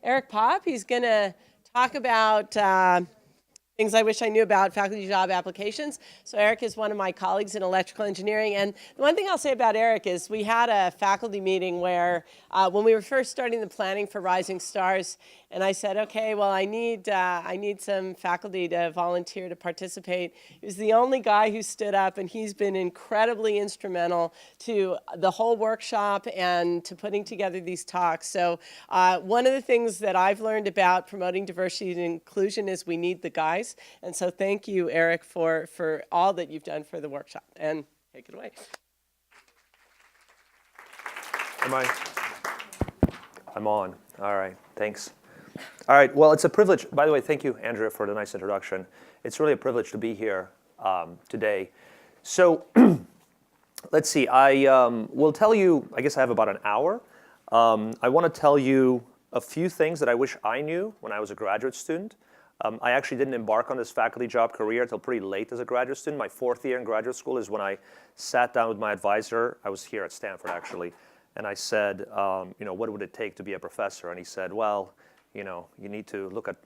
Eric Popp. He's going to talk about things I wish I knew about faculty job applications. So Eric is one of my colleagues in electrical engineering. And the one thing I'll say about Eric is we had a faculty meeting where when we were first starting the planning for Rising Stars, and I said, okay, well, I need some faculty to volunteer to participate. He was the only guy who stood up, and he's been incredibly instrumental to the whole workshop and to putting together these talks. So one of the things that I've learned about promoting diversity and inclusion is we need the guys. And so thank you, Eric, for all that you've done for the workshop. And take it away. I'm on. All right, thanks. All right, well, it's a privilege. By the way, thank you, Andrea, for the nice introduction. It's really a privilege to be here today. So let's see, I will tell you, I guess I have about an hour. I want to tell you a few things that I wish I knew when I was a graduate student. I actually didn't embark on this faculty job career until pretty late as a graduate student. My 4th year in graduate school is when I sat down with my advisor. I was here at Stanford, actually. And I said, what would it take to be a professor? And he said, well, you need to look at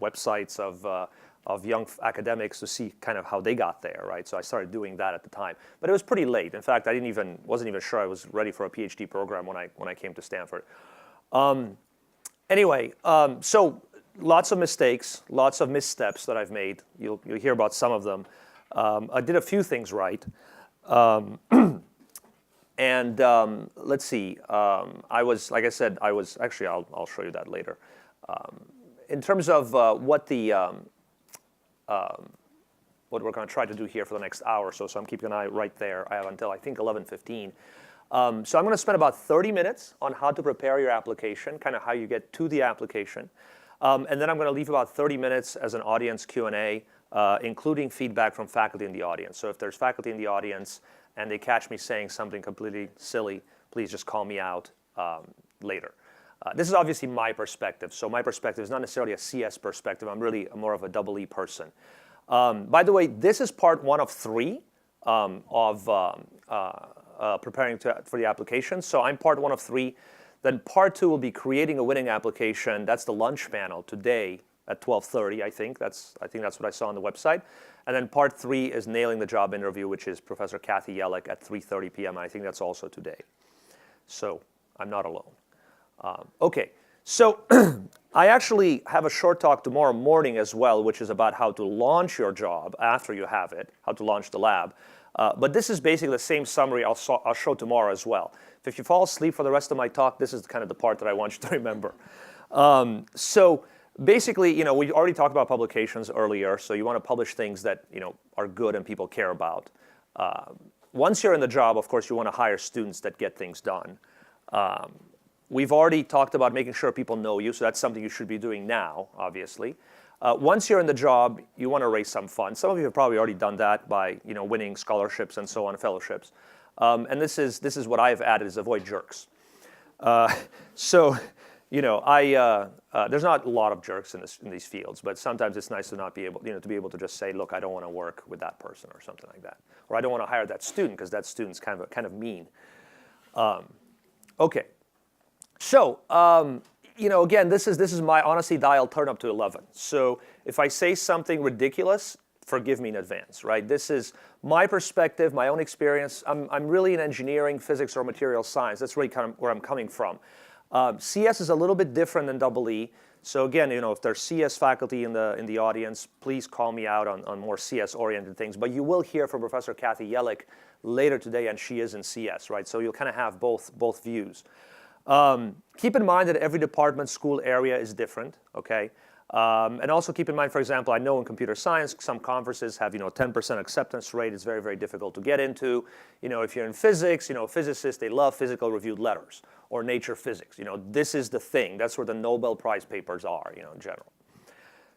websites of young academics to see kind of how they got there, right? So I started doing that at the time. But it was pretty late. In fact, I wasn't even sure I was ready for a PhD program when I came to Stanford. Anyway, so lots of mistakes, lots of missteps that I've made. You'll hear about some of them. I did a few things right. And let's see, like I said, actually, I'll show you that later. In terms of what we're going to try to do here for the next hour or so I'm keeping an eye right there. I have until, I think, 11:15. So I'm going to spend about 30 minutes on how to prepare your application, kind of how you get to the application. And then I'm going to leave about 30 minutes as an audience Q&A, including feedback from faculty in the audience. So if there's faculty in the audience and they catch me saying something completely silly, please just call me out later. This is obviously my perspective. So my perspective is not necessarily a CS perspective. I'm really more of a double E person. By the way, this is part 1 of 3 of preparing for the application. So I'm part 1 of 3. Then part 2 will be creating a winning application. That's the lunch panel today at 12:30, I think. That's what I saw on the website. And then part 3 is nailing the job interview, which is Professor Kathy Yellick at 3:30 p.m. I think that's also today. So I'm not alone. Okay, so I actually have a short talk tomorrow morning as well, which is about how to launch your job after you have it, how to launch the lab. But this is basically the same summary I'll show tomorrow as well. If you fall asleep for the rest of my talk, this is kind of the part that I want you to remember. So basically, we already talked about publications earlier, so you want to publish things that are good and people care about. Once you're in the job, of course, you want to hire students that get things done. We've already talked about making sure people know you, so that's something you should be doing now, obviously. Once you're in the job, you want to raise some funds. Some of you have probably already done that by winning scholarships and so on, fellowships. And this is what I've added is avoid jerks. So there's not a lot of jerks in these fields, but sometimes it's nice to not be able to be able to just say, look, I don't want to work with that person or something like that, or I don't want to hire that student because that student's kind of mean. Okay. So, again, this is my honesty dial turned up to 11. So if I say something ridiculous, forgive me in advance, right? This is my perspective, my own experience. I'm really in engineering, physics, or material science. That's really kind of where I'm coming from. CS is a little bit different than double E. So again, if there's CS faculty in the audience, please call me out on more CS-oriented things. But you will hear from Professor Kathy Yellick later today, and she is in CS, right? So you'll kind of have both views. Keep in mind that every department, school area is different, okay? And also keep in mind, for example, I know in computer science, some conferences have, 10% acceptance rate. It's very, very difficult to get into. If you're in physics, physicists, they love physical reviewed letters or nature physics. This is the thing. That's where the Nobel Prize papers are, in general.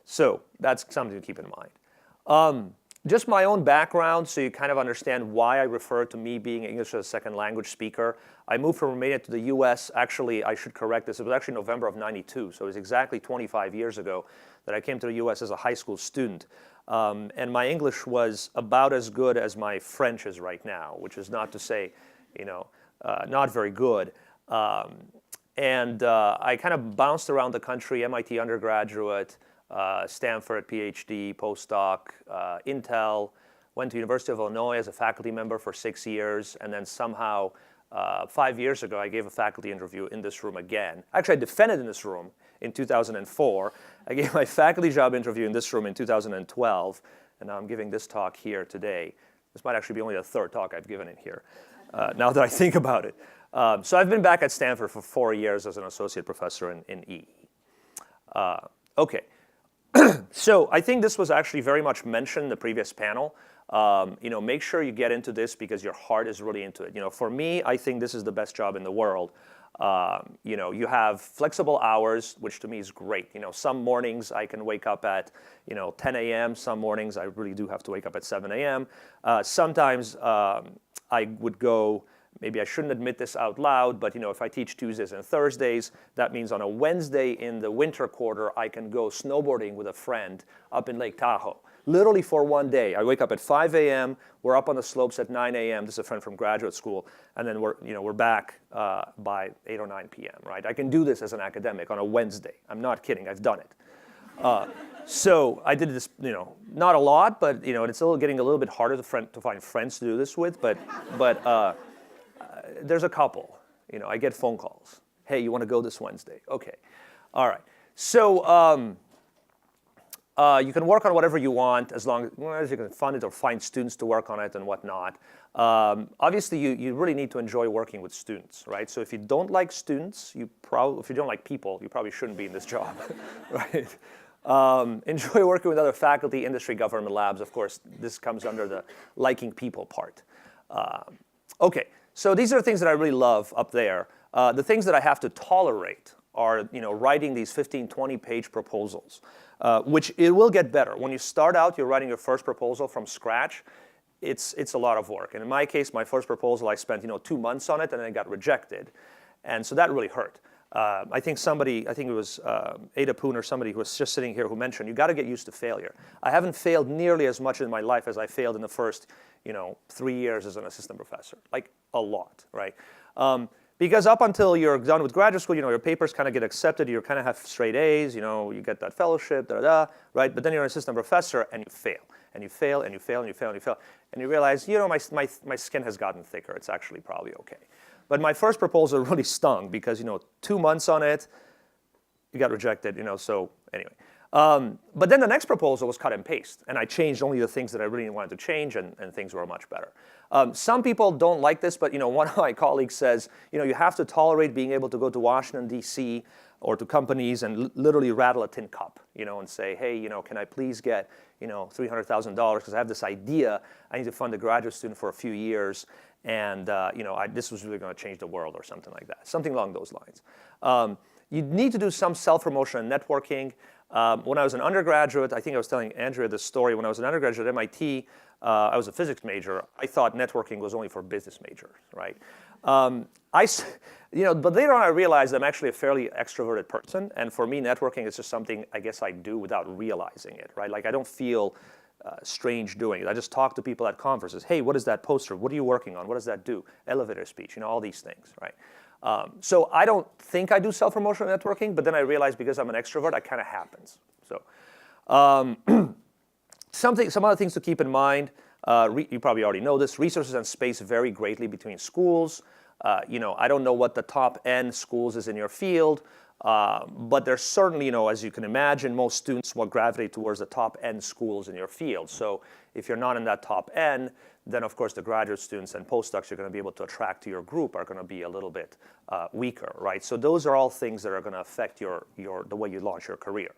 So that's something to keep in mind. Just my own background, so you kind of understand why I refer to me being English as a second language speaker. I moved from Romania to the US. Actually, I should correct this. It was actually November of '92, so it was exactly 25 years ago that I came to the US as a high school student. And my English was about as good as my French is right now, which is not to say, not very good. And I kind of bounced around the country, MIT undergraduate, Stanford PhD, postdoc, Intel, went to University of Illinois as a faculty member for 6 years, and then somehow 5 years ago I gave a faculty interview in this room again. Actually, I defended in this room in 2004. I gave my faculty job interview in this room in 2012, and now I'm giving this talk here today. This might actually be only the third talk I've given in here, now that I think about it. So I've been back at Stanford for 4 years as an associate professor in EE. Okay, so I think this was actually very much mentioned in the previous panel. Make sure you get into this because your heart is really into it. For me, I think this is the best job in the world. You have flexible hours, which to me is great. Some mornings I can wake up at 10 a.m. Some mornings I really do have to wake up at 7 a.m. Sometimes I would go. Maybe I shouldn't admit this out loud, but if I teach Tuesdays and Thursdays, that means on a Wednesday in the winter quarter, I can go snowboarding with a friend up in Lake Tahoe. Literally for one day. I wake up at 5 a.m., we're up on the slopes at 9 a.m., this is a friend from graduate school, and then we're back by 8 or 9 p.m., right? I can do this as an academic on a Wednesday. I'm not kidding, I've done it. So I did this, not a lot, but it's getting a little bit harder to find friends to do this with, but there's a couple. I get phone calls. Hey, you want to go this Wednesday? Okay. All right. So you can work on whatever you want as long as you can fund it or find students to work on it and whatnot. Obviously, you really need to enjoy working with students, right? So if you don't like students, if you don't like people, you probably shouldn't be in this job, right? Enjoy working with other faculty, industry, government labs. Of course, this comes under the liking people part. Okay. So these are the things that I really love up there. The things that I have to tolerate are, writing these 15, 20-page proposals, which it will get better. When you start out, you're writing your first proposal from scratch. It's a lot of work. And in my case, my first proposal, I spent 2 months on it, and then it got rejected. And so that really hurt. I think it was Ada Poon or somebody who was just sitting here who mentioned, you got to get used to failure. I haven't failed nearly as much in my life as I failed in the first 3 years as an assistant professor, like a lot, right? Because up until you're done with graduate school, your papers kind of get accepted, you kind of have straight A's, you get that fellowship, right? But then you're an assistant professor and you fail, and you fail, and you fail, and you fail, and you fail. And you realize, my skin has gotten thicker, it's actually probably okay. But my first proposal really stung because, 2 months on it, you got rejected, so anyway. But then the next proposal was cut and paste, and I changed only the things that I really wanted to change, and things were much better. Some people don't like this, but one of my colleagues says, you have to tolerate being able to go to Washington, D.C., or to companies and literally rattle a tin cup, and say, hey, can I please get, $300,000 because I have this idea, I need to fund a graduate student for a few years, and this was really going to change the world or something like that, something along those lines. You need to do some self-promotion and networking. When I was an undergraduate, I think I was telling Andrea this story. When I was an undergraduate at MIT, I was a physics major. I thought networking was only for business majors, right? But later on I realized I'm actually a fairly extroverted person, and for me, networking is just something I guess I do without realizing it, right? Like I don't feel strange doing it. I just talk to people at conferences. Hey, what is that poster? What are you working on? What does that do? Elevator speech, all these things, right? So I don't think I do self-promotional networking, but then I realized because I'm an extrovert, it kind of happens. So some other things to keep in mind. You probably already know this. Resources and space vary greatly between schools. I don't know what the top end schools is in your field, but there's certainly, as you can imagine, most students will gravitate towards the top end schools in your field. So if you're not in that top end, then of course the graduate students and postdocs you're going to be able to attract to your group are going to be a little bit weaker, right? So those are all things that are going to affect the way you launch your career.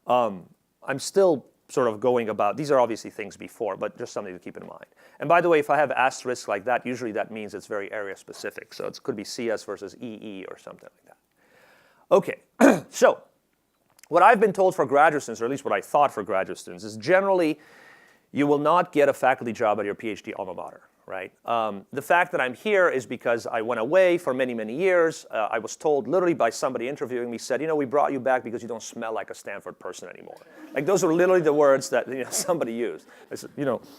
I'm still sort of going about, these are obviously things before, but just something to keep in mind. And by the way, if I have asterisks like that, usually that means it's very area specific. So it could be CS versus EE or something like that. Okay, so what I've been told for graduate students, or at least what I thought for graduate students, is generally you will not get a faculty job at your PhD alma mater, right? The fact that I'm here is because I went away for many, many years. I was told literally by somebody interviewing me said, we brought you back because you don't smell like a Stanford person anymore. Like those were literally the words that somebody used. I said,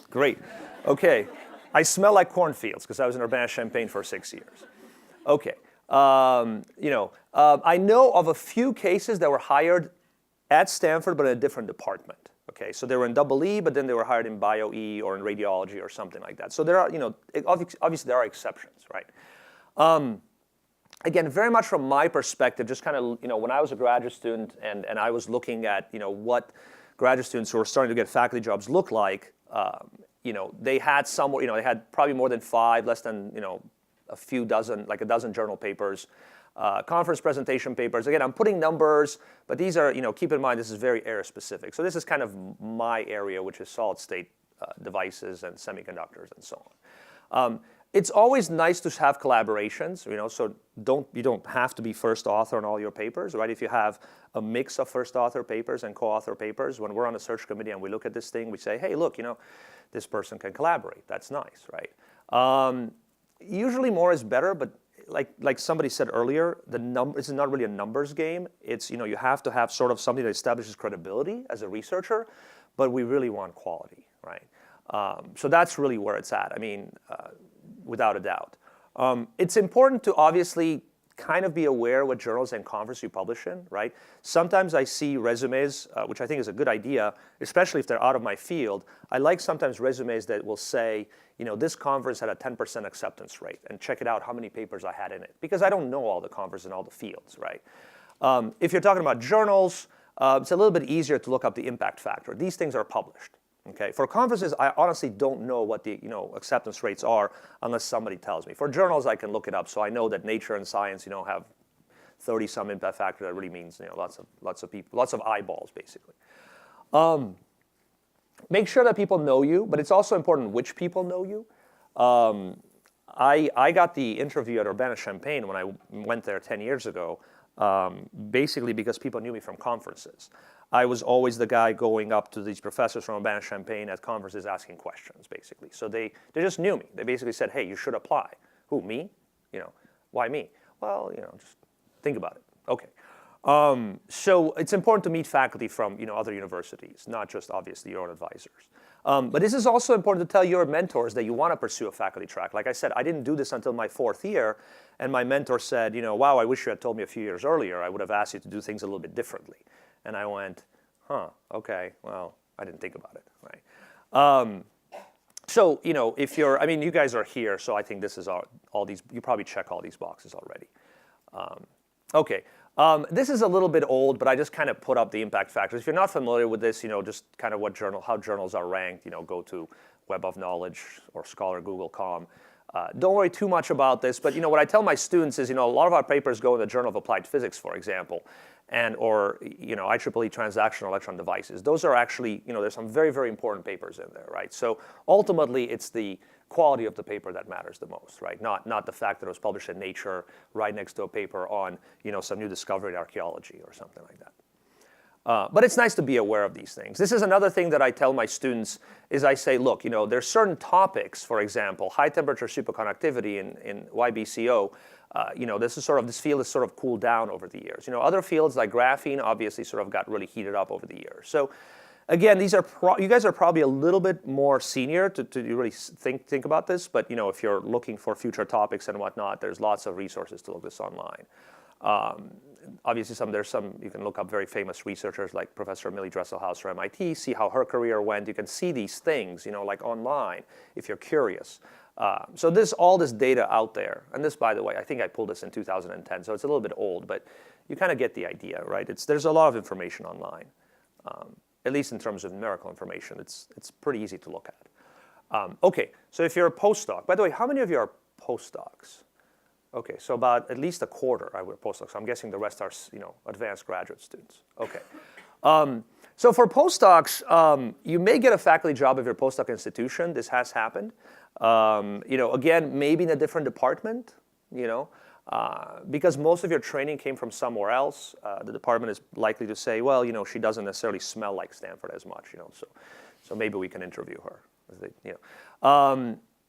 great. Okay, I smell like cornfields because I was in Urbana-Champaign for 6 years. Okay. I know of a few cases that were hired at Stanford, but in a different department. Okay, so they were in double E, but then they were hired in Bio E or in radiology or something like that. So there are, obviously there are exceptions, right? Again, very much from my perspective, just kind of, when I was a graduate student and I was looking at, what graduate students who were starting to get faculty jobs look like, they had somewhere, they had probably more than 5, less than, a few dozen, like a dozen journal papers, conference presentation papers. Again, I'm putting numbers, but these are, keep in mind, this is very area specific. So this is kind of my area, which is solid state devices and semiconductors and so on. It's always nice to have collaborations, so you don't have to be first author on all your papers, right? If you have a mix of first author papers and co-author papers, when we're on a search committee and we look at this thing, we say, hey, look, this person can collaborate. That's nice, right? Usually more is better, but like somebody said earlier, this is not really a numbers game. It's, you have to have sort of something that establishes credibility as a researcher, but we really want quality, right? So that's really where it's at. I mean, without a doubt. It's important to obviously kind of be aware what journals and conferences you publish in, right? Sometimes I see resumes, which I think is a good idea, especially if they're out of my field. I like sometimes resumes that will say, this conference had a 10% acceptance rate, and check it out how many papers I had in it, because I don't know all the conferences in all the fields, right? If you're talking about journals, it's a little bit easier to look up the impact factor. These things are published. Okay, for conferences, I honestly don't know what the acceptance rates are unless somebody tells me. For journals, I can look it up, so I know that Nature and Science, have 30-some impact factor. That really means lots of people, lots of eyeballs, basically. Make sure that people know you, but it's also important which people know you. I got the interview at Urbana-Champaign when I went there 10 years ago, basically because people knew me from conferences. I was always the guy going up to these professors from Urbana-Champaign at conferences asking questions, basically. So they just knew me. They basically said, hey, you should apply. Who, me? Why me? Well, just think about it. Okay. So it's important to meet faculty from other universities, not just obviously your own advisors. But this is also important to tell your mentors that you want to pursue a faculty track. Like I said, I didn't do this until my 4th year, and my mentor said, wow, I wish you had told me a few years earlier. I would have asked you to do things a little bit differently. And I went, okay, well, I didn't think about it, right? So, if you're, you guys are here, so I think this is all these, you probably check all these boxes already. Okay, this is a little bit old, but I just kind of put up the impact factors. If you're not familiar with this, just kind of how journals are ranked, go to Web of Knowledge or Scholar Google.com. Don't worry too much about this, but what I tell my students is, a lot of our papers go in the Journal of Applied Physics, for example, or IEEE Transactional Electron Devices. Those are actually, there's some very, very important papers in there, right? So ultimately, it's the quality of the paper that matters the most, right? Not the fact that it was published in Nature right next to a paper on, some new discovery in archaeology or something like that. But it's nice to be aware of these things. This is another thing that I tell my students is I say, look, there's certain topics, for example, high temperature superconductivity in YBCO, this field has sort of cooled down over the years. Other fields like graphene obviously sort of got really heated up over the years. So again, you guys are probably a little bit more senior to really think about this, but if you're looking for future topics and whatnot, there's lots of resources to look this online. Obviously, you can look up very famous researchers like Professor Millie Dresselhaus from MIT, see how her career went. You can see these things, like online, if you're curious. So all this data out there, and this, by the way, I think I pulled this in 2010, so it's a little bit old, but you kind of get the idea, right? There's a lot of information online, at least in terms of numerical information. It's pretty easy to look at. Okay, so if you're a postdoc, by the way, how many of you are postdocs? Okay, so about at least a quarter are postdocs. So I'm guessing the rest are, advanced graduate students. Okay. So for postdocs, you may get a faculty job if you're a postdoc institution. This has happened. Again, maybe in a different department, because most of your training came from somewhere else. The department is likely to say, well, she doesn't necessarily smell like Stanford as much, so maybe we can interview her.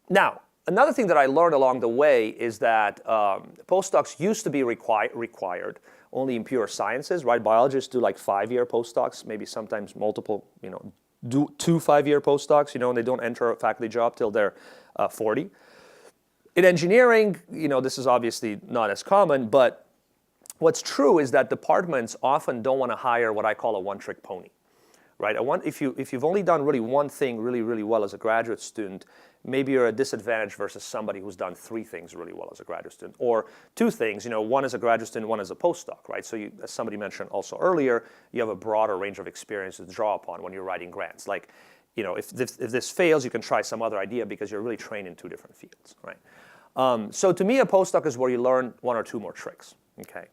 Now, another thing that I learned along the way is that postdocs used to be required only in pure sciences, right? Biologists do like 5-year postdocs, maybe sometimes multiple, do 2 5-year postdocs, and they don't enter a faculty job till they're 40. In engineering, this is obviously not as common, but what's true is that departments often don't want to hire what I call a one-trick pony, right? If you've only done really one thing really, really well as a graduate student, maybe you're at a disadvantage versus somebody who's done 3 things really well as a graduate student, or 2 things, one as a graduate student, one as a postdoc, right? So as somebody mentioned also earlier, you have a broader range of experience to draw upon when you're writing grants. Like, if this fails, you can try some other idea because you're really trained in 2 different fields, right? So to me, a postdoc is where you learn 1 or 2 more tricks, okay?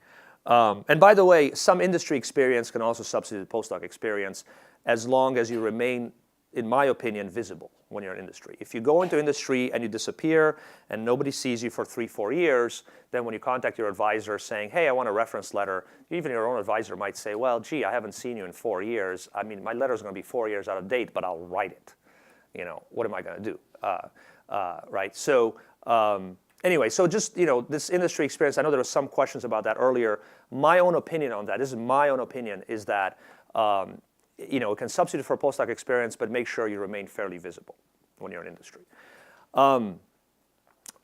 And by the way, some industry experience can also substitute postdoc experience as long as you remain, in my opinion, visible when you're in industry. If you go into industry and you disappear and nobody sees you for 3-4 years, then when you contact your advisor saying, hey, I want a reference letter, even your own advisor might say, well, gee, I haven't seen you in 4 years. I mean, my letter's going to be 4 years out of date, but I'll write it. What am I going to do? Right? So anyway, so just, this industry experience, I know there were some questions about that earlier. My own opinion on that, this is my own opinion, is that it can substitute for a postdoc experience, but make sure you remain fairly visible when you're in industry.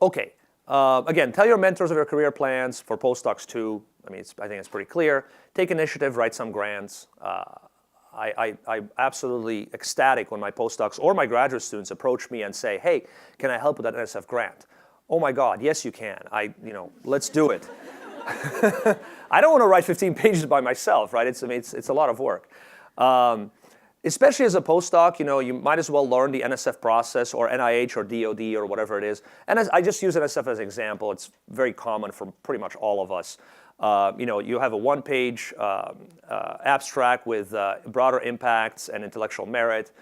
Okay. Again, tell your mentors of your career plans for postdocs too. I mean, I think it's pretty clear. Take initiative, write some grants. I'm absolutely ecstatic when my postdocs or my graduate students approach me and say, hey, can I help with that NSF grant? Oh my God, yes you can. Let's do it. I don't want to write 15 pages by myself, right? It's a lot of work. Especially as a postdoc, you might as well learn the NSF process or NIH or DOD or whatever it is. And I just use NSF as an example. It's very common for pretty much all of us. You have a 1-page abstract with broader impacts and intellectual merit.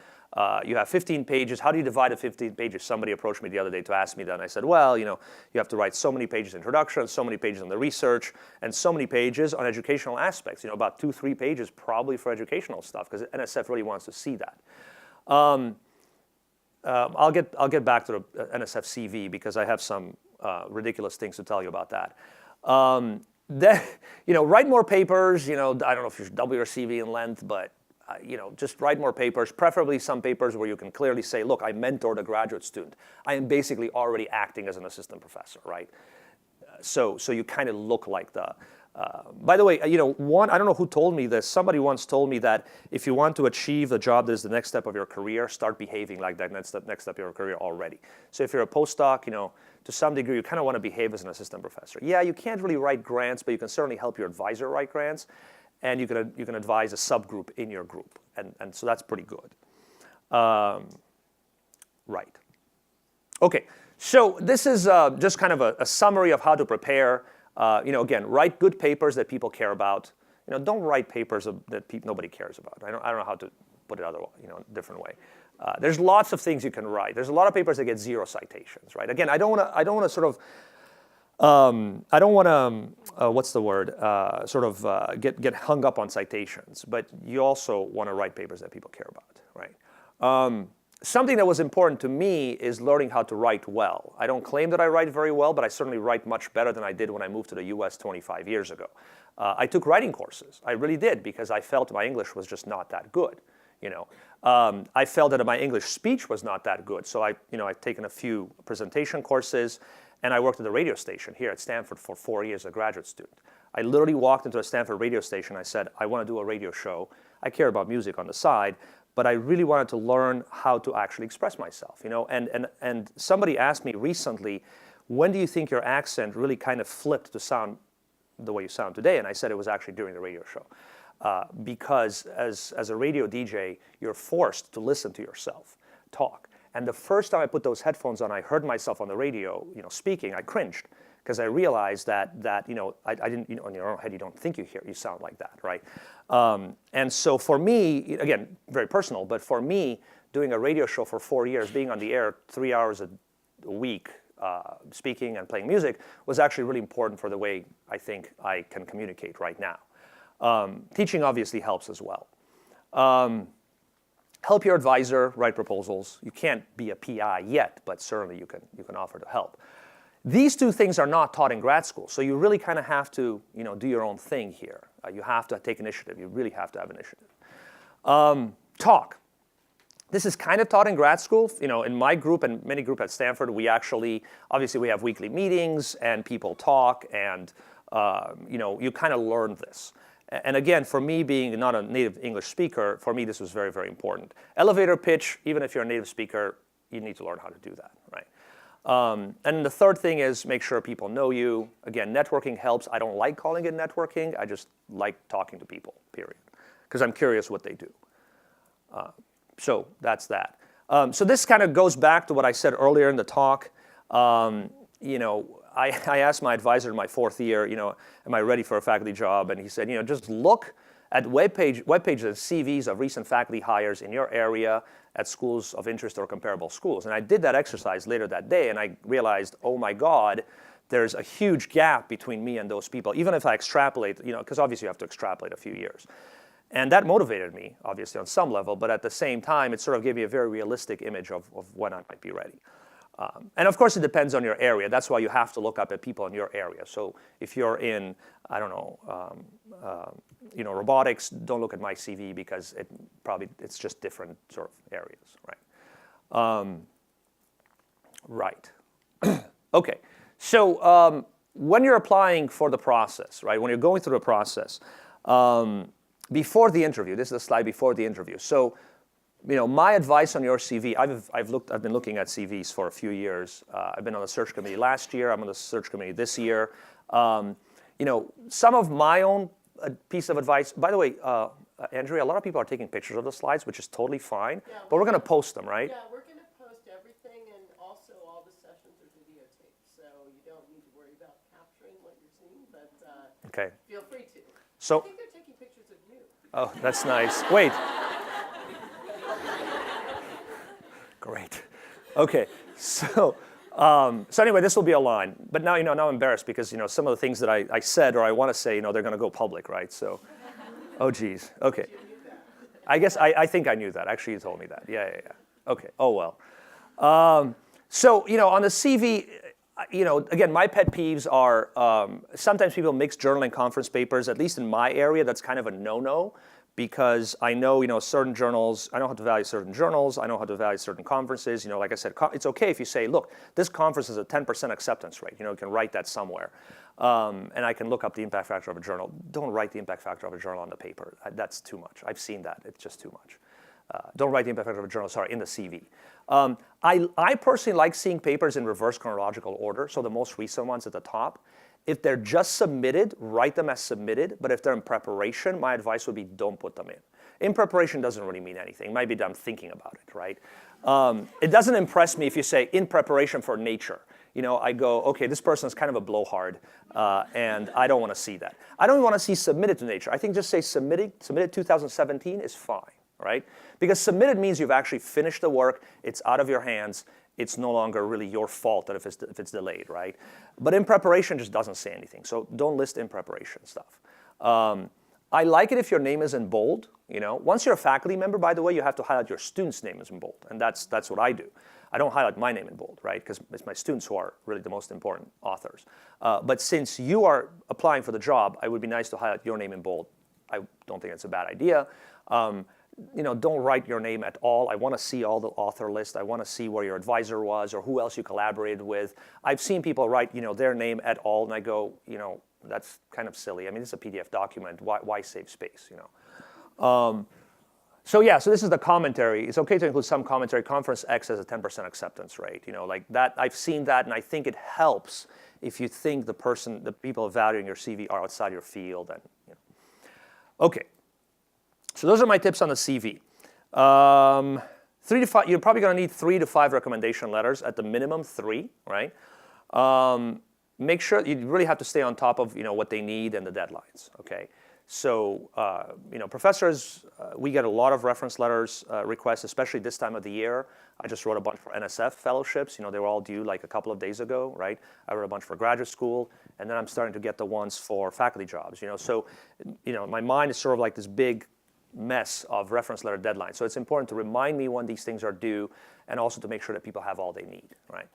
You have 15 pages. How do you divide the 15 pages? Somebody approached me the other day to ask me that, and I said, well, you have to write so many pages introduction, so many pages on the research, and so many pages on educational aspects. About 2-3 pages probably for educational stuff, because NSF really wants to see that. I'll get back to the NSF CV because I have some ridiculous things to tell you about that. Then, write more papers. I don't know if you should double your CV in length, but just write more papers, preferably some papers where you can clearly say, look, I mentored a graduate student. I am basically already acting as an assistant professor, right? So you kind of look like the, by the way, I don't know who told me this. Somebody once told me that if you want to achieve the job that is the next step of your career, start behaving like that next step of your career already. So if you're a postdoc, to some degree, you kind of want to behave as an assistant professor. Yeah, you can't really write grants, but you can certainly help your advisor write grants. And you can advise a subgroup in your group, and so that's pretty good. Right. Okay, so this is just kind of a summary of how to prepare. Again, write good papers that people care about. Don't write papers that nobody cares about. I don't know how to put it a different way. There's lots of things you can write. There's a lot of papers that get 0 citations, right? Again, I don't want to sort of I don't want to, what's the word, get hung up on citations, but you also want to write papers that people care about, right? Something that was important to me is learning how to write well. I don't claim that I write very well, but I certainly write much better than I did when I moved to the US 25 years ago. I took writing courses. I really did, because I felt my English was just not that good. I felt that my English speech was not that good, so I've taken a few presentation courses. And I worked at the radio station here at Stanford for 4 years as a graduate student. I literally walked into a Stanford radio station. I said, I want to do a radio show. I care about music on the side, but I really wanted to learn how to actually express myself. And somebody asked me recently, when do you think your accent really kind of flipped to sound the way you sound today? And I said it was actually during the radio show. Because as a radio DJ, you're forced to listen to yourself talk. And the first time I put those headphones on, I heard myself on the radio, speaking. I cringed because I realized that I didn't, on your own head, you don't think you sound like that, right? And so for me, again, very personal, but for me, doing a radio show for 4 years, being on the air 3 hours a week, speaking and playing music, was actually really important for the way I think I can communicate right now. Teaching obviously helps as well. Help your advisor write proposals. You can't be a PI yet, but certainly you can offer to help. These 2 things are not taught in grad school, so you really kind of have to do your own thing here. You have to take initiative. You really have to have initiative. Talk. This is kind of taught in grad school. In my group and many groups at Stanford, we actually, obviously we have weekly meetings and people talk and, you kind of learn this. And again, for me being not a native English speaker, for me this was very, very important. Elevator pitch, even if you're a native speaker, you need to learn how to do that, right? And the third thing is make sure people know you. Again, networking helps. I don't like calling it networking. I just like talking to people, period. Because I'm curious what they do. So that's that. So this kind of goes back to what I said earlier in the talk. I asked my advisor in my fourth year, am I ready for a faculty job? And he said, just look at web pages and CVs of recent faculty hires in your area at schools of interest or comparable schools. And I did that exercise later that day, and I realized, oh my God, there's a huge gap between me and those people, even if I extrapolate, because obviously you have to extrapolate a few years. And that motivated me, obviously, on some level, but at the same time, it sort of gave me a very realistic image of when I might be ready. And of course, it depends on your area. That's why you have to look up at people in your area. So if you're in, I don't know, robotics, don't look at my CV because it's just different sort of areas, right? Right. Okay. So when you're applying for the process, right? When you're going through the process, before the interview, this is the slide before the interview. So, my advice on your CV, I've been looking at CVs for a few years. I've been on the search committee last year. I'm on the search committee this year. Some of my own piece of advice, by the way, Andrea, a lot of people are taking pictures of the slides, which is totally fine, but we're going to post them, right? Yeah, we're going to post everything, and also all the sessions are videotaped, so you don't need to worry about capturing what you're seeing, but okay. Feel free to. So, I think they're taking pictures of you. Oh, that's nice. Wait. Great. Okay. So anyway, this will be a line. But now, now I'm embarrassed because, some of the things that I said or I want to say, they're going to go public, right? So, oh, geez. Okay. I guess I think I knew that. Actually, you told me that. Yeah. Okay. Oh, well. So, on the CV, again, my pet peeves are sometimes people mix journal and conference papers. At least in my area, that's kind of a no-no. Because I know, certain journals, I know how to value certain journals, I know how to value certain conferences. Like I said, it's okay if you say, look, this conference has a 10% acceptance rate. You can write that somewhere. And I can look up the impact factor of a journal. Don't write the impact factor of a journal on the paper. That's too much. I've seen that. It's just too much. Don't write the impact factor of a journal, in the CV. I personally like seeing papers in reverse chronological order, so the most recent ones at the top. If they're just submitted, write them as submitted. But if they're in preparation, my advice would be don't put them in. In preparation doesn't really mean anything. It might be that I'm thinking about it, right? It doesn't impress me if you say in preparation for Nature. I go, okay, this person is kind of a blowhard, and I don't want to see that. I don't want to see submitted to Nature. I think just say submitted 2017 is fine, right? Because submitted means you've actually finished the work. It's out of your hands. It's no longer really your fault that if it's delayed, right? But in preparation just doesn't say anything. So don't list in preparation stuff. I like it if your name is in bold. Once you're a faculty member, by the way, you have to highlight your student's name is in bold, and that's what I do. I don't highlight my name in bold, right? Because it's my students who are really the most important authors. But since you are applying for the job, it would be nice to highlight your name in bold. I don't think it's a bad idea. Don't write your name at all. I want to see all the author list. I want to see where your advisor was or who else you collaborated with. I've seen people write, their name at all, and I go, that's kind of silly. I mean, it's a PDF document. Why save space, So this is the commentary. It's okay to include some commentary. Conference X has a 10% acceptance rate. Like that. I've seen that, and I think it helps if you think the people evaluating your CV are outside your field. And okay. So those are my tips on the CV. 3 to 5. You're probably going to need 3 to 5 recommendation letters at the minimum 3, right? Make sure you really have to stay on top of what they need and the deadlines. Okay. So professors, we get a lot of reference letters requests, especially this time of the year. I just wrote a bunch for NSF fellowships. They were all due like a couple of days ago, right? I wrote a bunch for graduate school, and then I'm starting to get the ones for faculty jobs. So my mind is sort of like this big mess of reference letter deadlines. So it's important to remind me when these things are due, and also to make sure that people have all they need, right?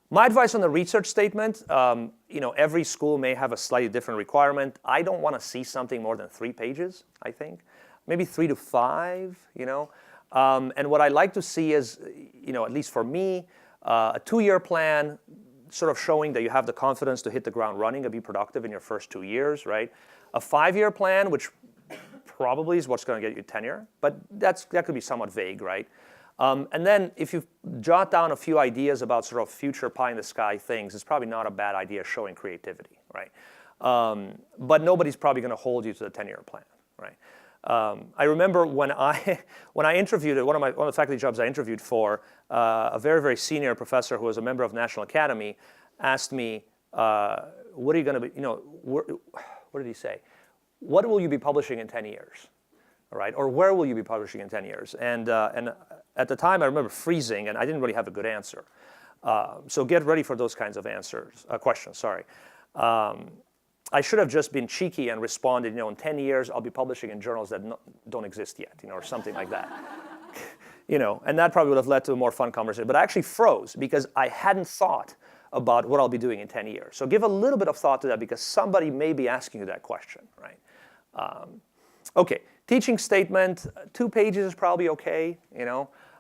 My advice on the research statement, every school may have a slightly different requirement. I don't want to see something more than 3 pages, I think. Maybe 3 to 5, And what I like to see is, at least for me, a 2-year plan, sort of showing that you have the confidence to hit the ground running and be productive in your first 2 years, right? A 5-year plan, which probably is what's going to get you tenure, but that could be somewhat vague, right? And then if you jot down a few ideas about sort of future pie-in-the-sky things, it's probably not a bad idea showing creativity, right? But nobody's probably going to hold you to the 10-year plan, right? I remember when I interviewed at one of the faculty jobs I interviewed for, a very, very senior professor who was a member of the National Academy asked me, what are you going to be, what did he say? What will you be publishing in 10 years? Right? Or where will you be publishing in 10 years? And at the time, I remember freezing, and I didn't really have a good answer. So get ready for those kinds of questions. Sorry. I should have just been cheeky and responded, in 10 years, I'll be publishing in journals that don't exist yet, or something like that. And that probably would have led to a more fun conversation. But I actually froze because I hadn't thought about what I'll be doing in 10 years. So give a little bit of thought to that because somebody may be asking you that question, right? Okay, teaching statement, 2 pages is probably okay,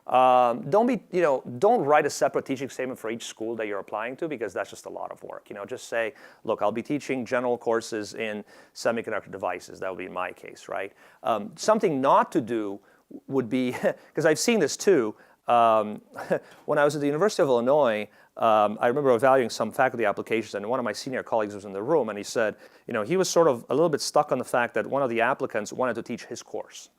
Don't write a separate teaching statement for each school that you're applying to because that's just a lot of work. Just say, look, I'll be teaching general courses in semiconductor devices. That would be my case, right? Something not to do would be, because I've seen this too, when I was at the University of Illinois, I remember evaluating some faculty applications, and one of my senior colleagues was in the room, and he said, he was sort of a little bit stuck on the fact that one of the applicants wanted to teach his course.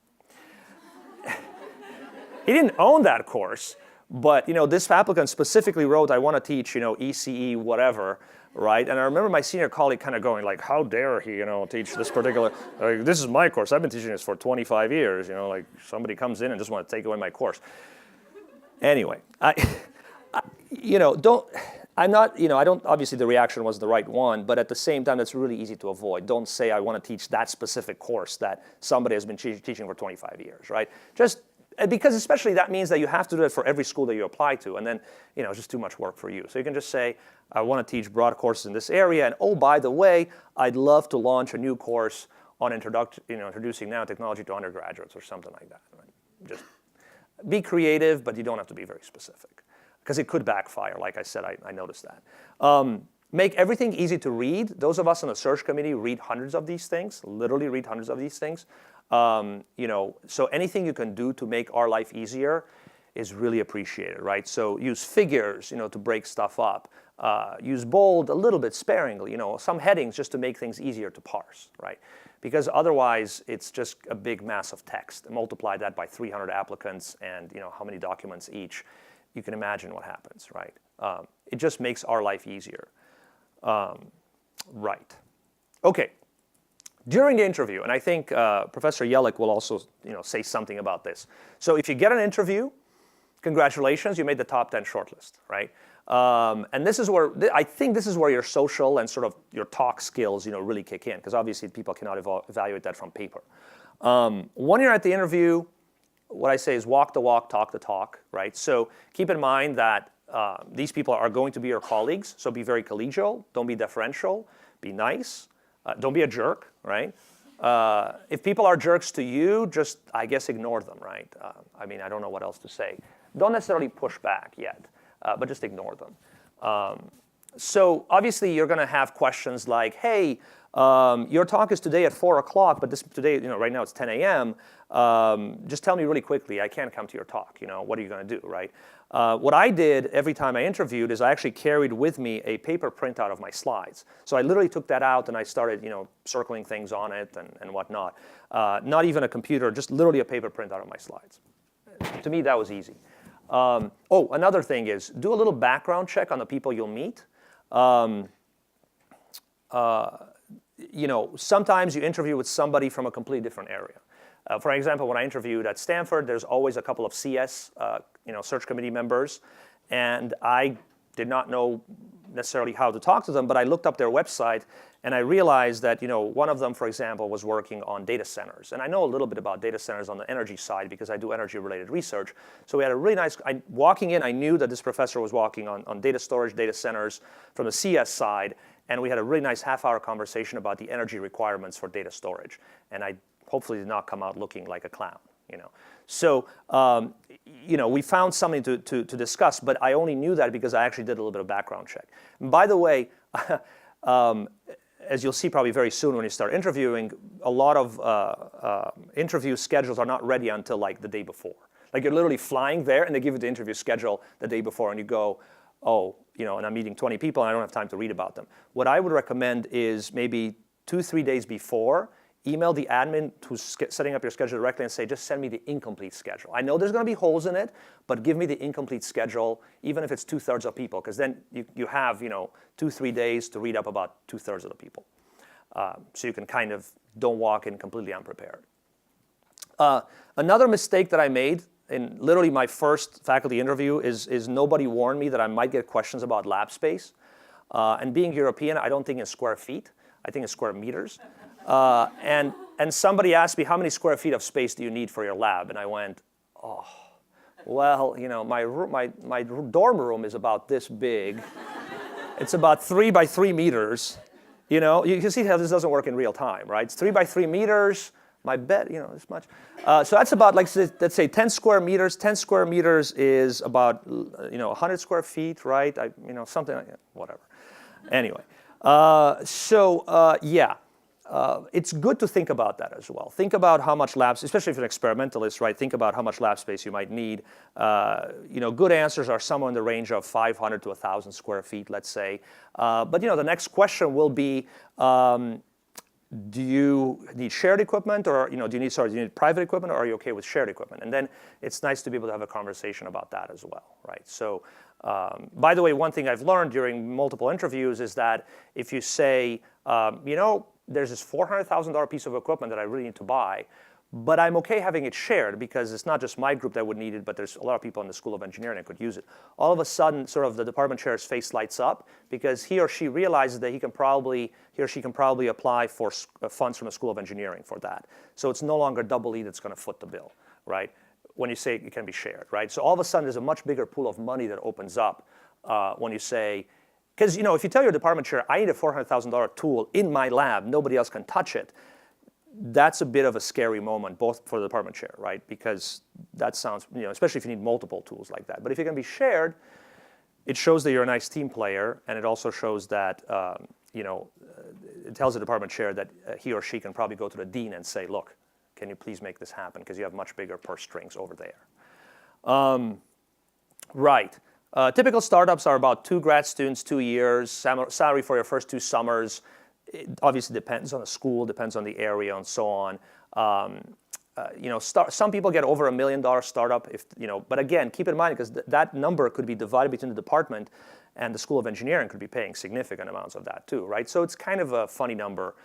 He didn't own that course, but this applicant specifically wrote, I want to teach, ECE, whatever, right? And I remember my senior colleague kind of going like, how dare he, teach this particular, this is my course. I've been teaching this for 25 years, like somebody comes in and just want to take away my course. Anyway, obviously the reaction was the right one, but at the same time, that's really easy to avoid. Don't say, I want to teach that specific course that somebody has been teaching for 25 years, right? Because especially that means that you have to do it for every school that you apply to, and then, it's just too much work for you. So you can just say, I want to teach broad courses in this area, and oh, by the way, I'd love to launch a new course on introducing nanotechnology to undergraduates or something like that. Right? Just be creative, but you don't have to be very specific. Because it could backfire, like I said, I noticed that. Make everything easy to read. Those of us on the search committee read hundreds of these things, literally read hundreds of these things. So anything you can do to make our life easier is really appreciated, right? So use figures, to break stuff up. Use bold a little bit sparingly, some headings just to make things easier to parse, right? Because otherwise, it's just a big mass of text. Multiply that by 300 applicants and, how many documents each. You can imagine what happens, right? It just makes our life easier. Right. Okay. During the interview, and I think Professor Yellick will also say something about this. So if you get an interview, congratulations, you made the top 10 shortlist, right? And this is where, I think this is where your social and sort of your talk skills really kick in, because obviously people cannot evaluate that from paper. When you're at the interview, what I say is walk the walk, talk the talk, right? So keep in mind that these people are going to be your colleagues, so be very collegial, don't be deferential, be nice, don't be a jerk, right? If people are jerks to you, just, I guess, ignore them, right? I don't know what else to say. Don't necessarily push back yet, but just ignore them. So obviously you're going to have questions like, hey, your talk is today at 4 o'clock, but today, right now it's 10 a.m. Just tell me really quickly, I can't come to your talk. What are you going to do, right? What I did every time I interviewed is I actually carried with me a paper printout of my slides. So I literally took that out and I started, circling things on it and whatnot. Not even a computer, just literally a paper printout of my slides. To me, that was easy. Another thing is do a little background check on the people you'll meet. Sometimes you interview with somebody from a completely different area. For example, when I interviewed at Stanford, there's always a couple of CS, search committee members, and I did not know necessarily how to talk to them, but I looked up their website and I realized that, one of them, for example, was working on data centers. And I know a little bit about data centers on the energy side because I do energy-related research. So we had a really nice, walking in, I knew that this professor was working on data storage, data centers from the CS side, and we had a really nice half-hour conversation about the energy requirements for data storage. And I hopefully did not come out looking like a clown, So, we found something to discuss, but I only knew that because I actually did a little bit of background check. And by the way, as you'll see probably very soon when you start interviewing, a lot of interview schedules are not ready until like the day before. Like you're literally flying there and they give you the interview schedule the day before and you go, oh, and I'm meeting 20 people and I don't have time to read about them. What I would recommend is maybe 2-3 days before, email the admin who's setting up your schedule directly and say, just send me the incomplete schedule. I know there's going to be holes in it, but give me the incomplete schedule, even if it's 2/3 of people, because then you have 2-3 days to read up about 2/3 of the people. So you can kind of don't walk in completely unprepared. Another mistake that I made in literally my first faculty interview is nobody warned me that I might get questions about lab space. And being European, I don't think in square feet. I think in square meters. And somebody asked me, how many square feet of space do you need for your lab? And I went, oh, well, my dorm room is about this big. It's about 3 by 3 meters. You can see how this doesn't work in real time, right? It's 3 by 3 meters. My bed, this much. So that's about, let's say 10 square meters. 10 square meters is about, 100 square feet, right? Something like that, whatever. Anyway, yeah. It's good to think about that as well. Think about how much lab, especially if you're an experimentalist, right? Think about how much lab space you might need. Good answers are somewhere in the range of 500 to 1,000 square feet, let's say. But the next question will be, do you need shared equipment, or do you need private equipment, or are you okay with shared equipment? And then it's nice to be able to have a conversation about that as well, right? So, by the way, one thing I've learned during multiple interviews is that if you say, there's this $400,000 piece of equipment that I really need to buy, but I'm okay having it shared because it's not just my group that would need it, but there's a lot of people in the School of Engineering that could use it. All of a sudden, sort of the department chair's face lights up because he or she realizes that he or she can probably apply for funds from the School of Engineering for that. So it's no longer double E that's going to foot the bill, right? When you say it can be shared, right? So all of a sudden, there's a much bigger pool of money that opens up when you say, because if you tell your department chair, I need a $400,000 tool in my lab, nobody else can touch it, that's a bit of a scary moment, both for the department chair, right? Because that sounds, especially if you need multiple tools like that. But if it can be shared, it shows that you're a nice team player, and it also shows that, it tells the department chair that he or she can probably go to the dean and say, look, can you please make this happen? Because you have much bigger purse strings over there. Right. Typical startups are about 2 grad students, 2 years, salary for your first 2 summers. It obviously depends on the school, depends on the area, and so on. Some people get over $1 million startup, but again, keep in mind because that number could be divided between the department and the School of Engineering could be paying significant amounts of that too, right? So it's kind of a funny number.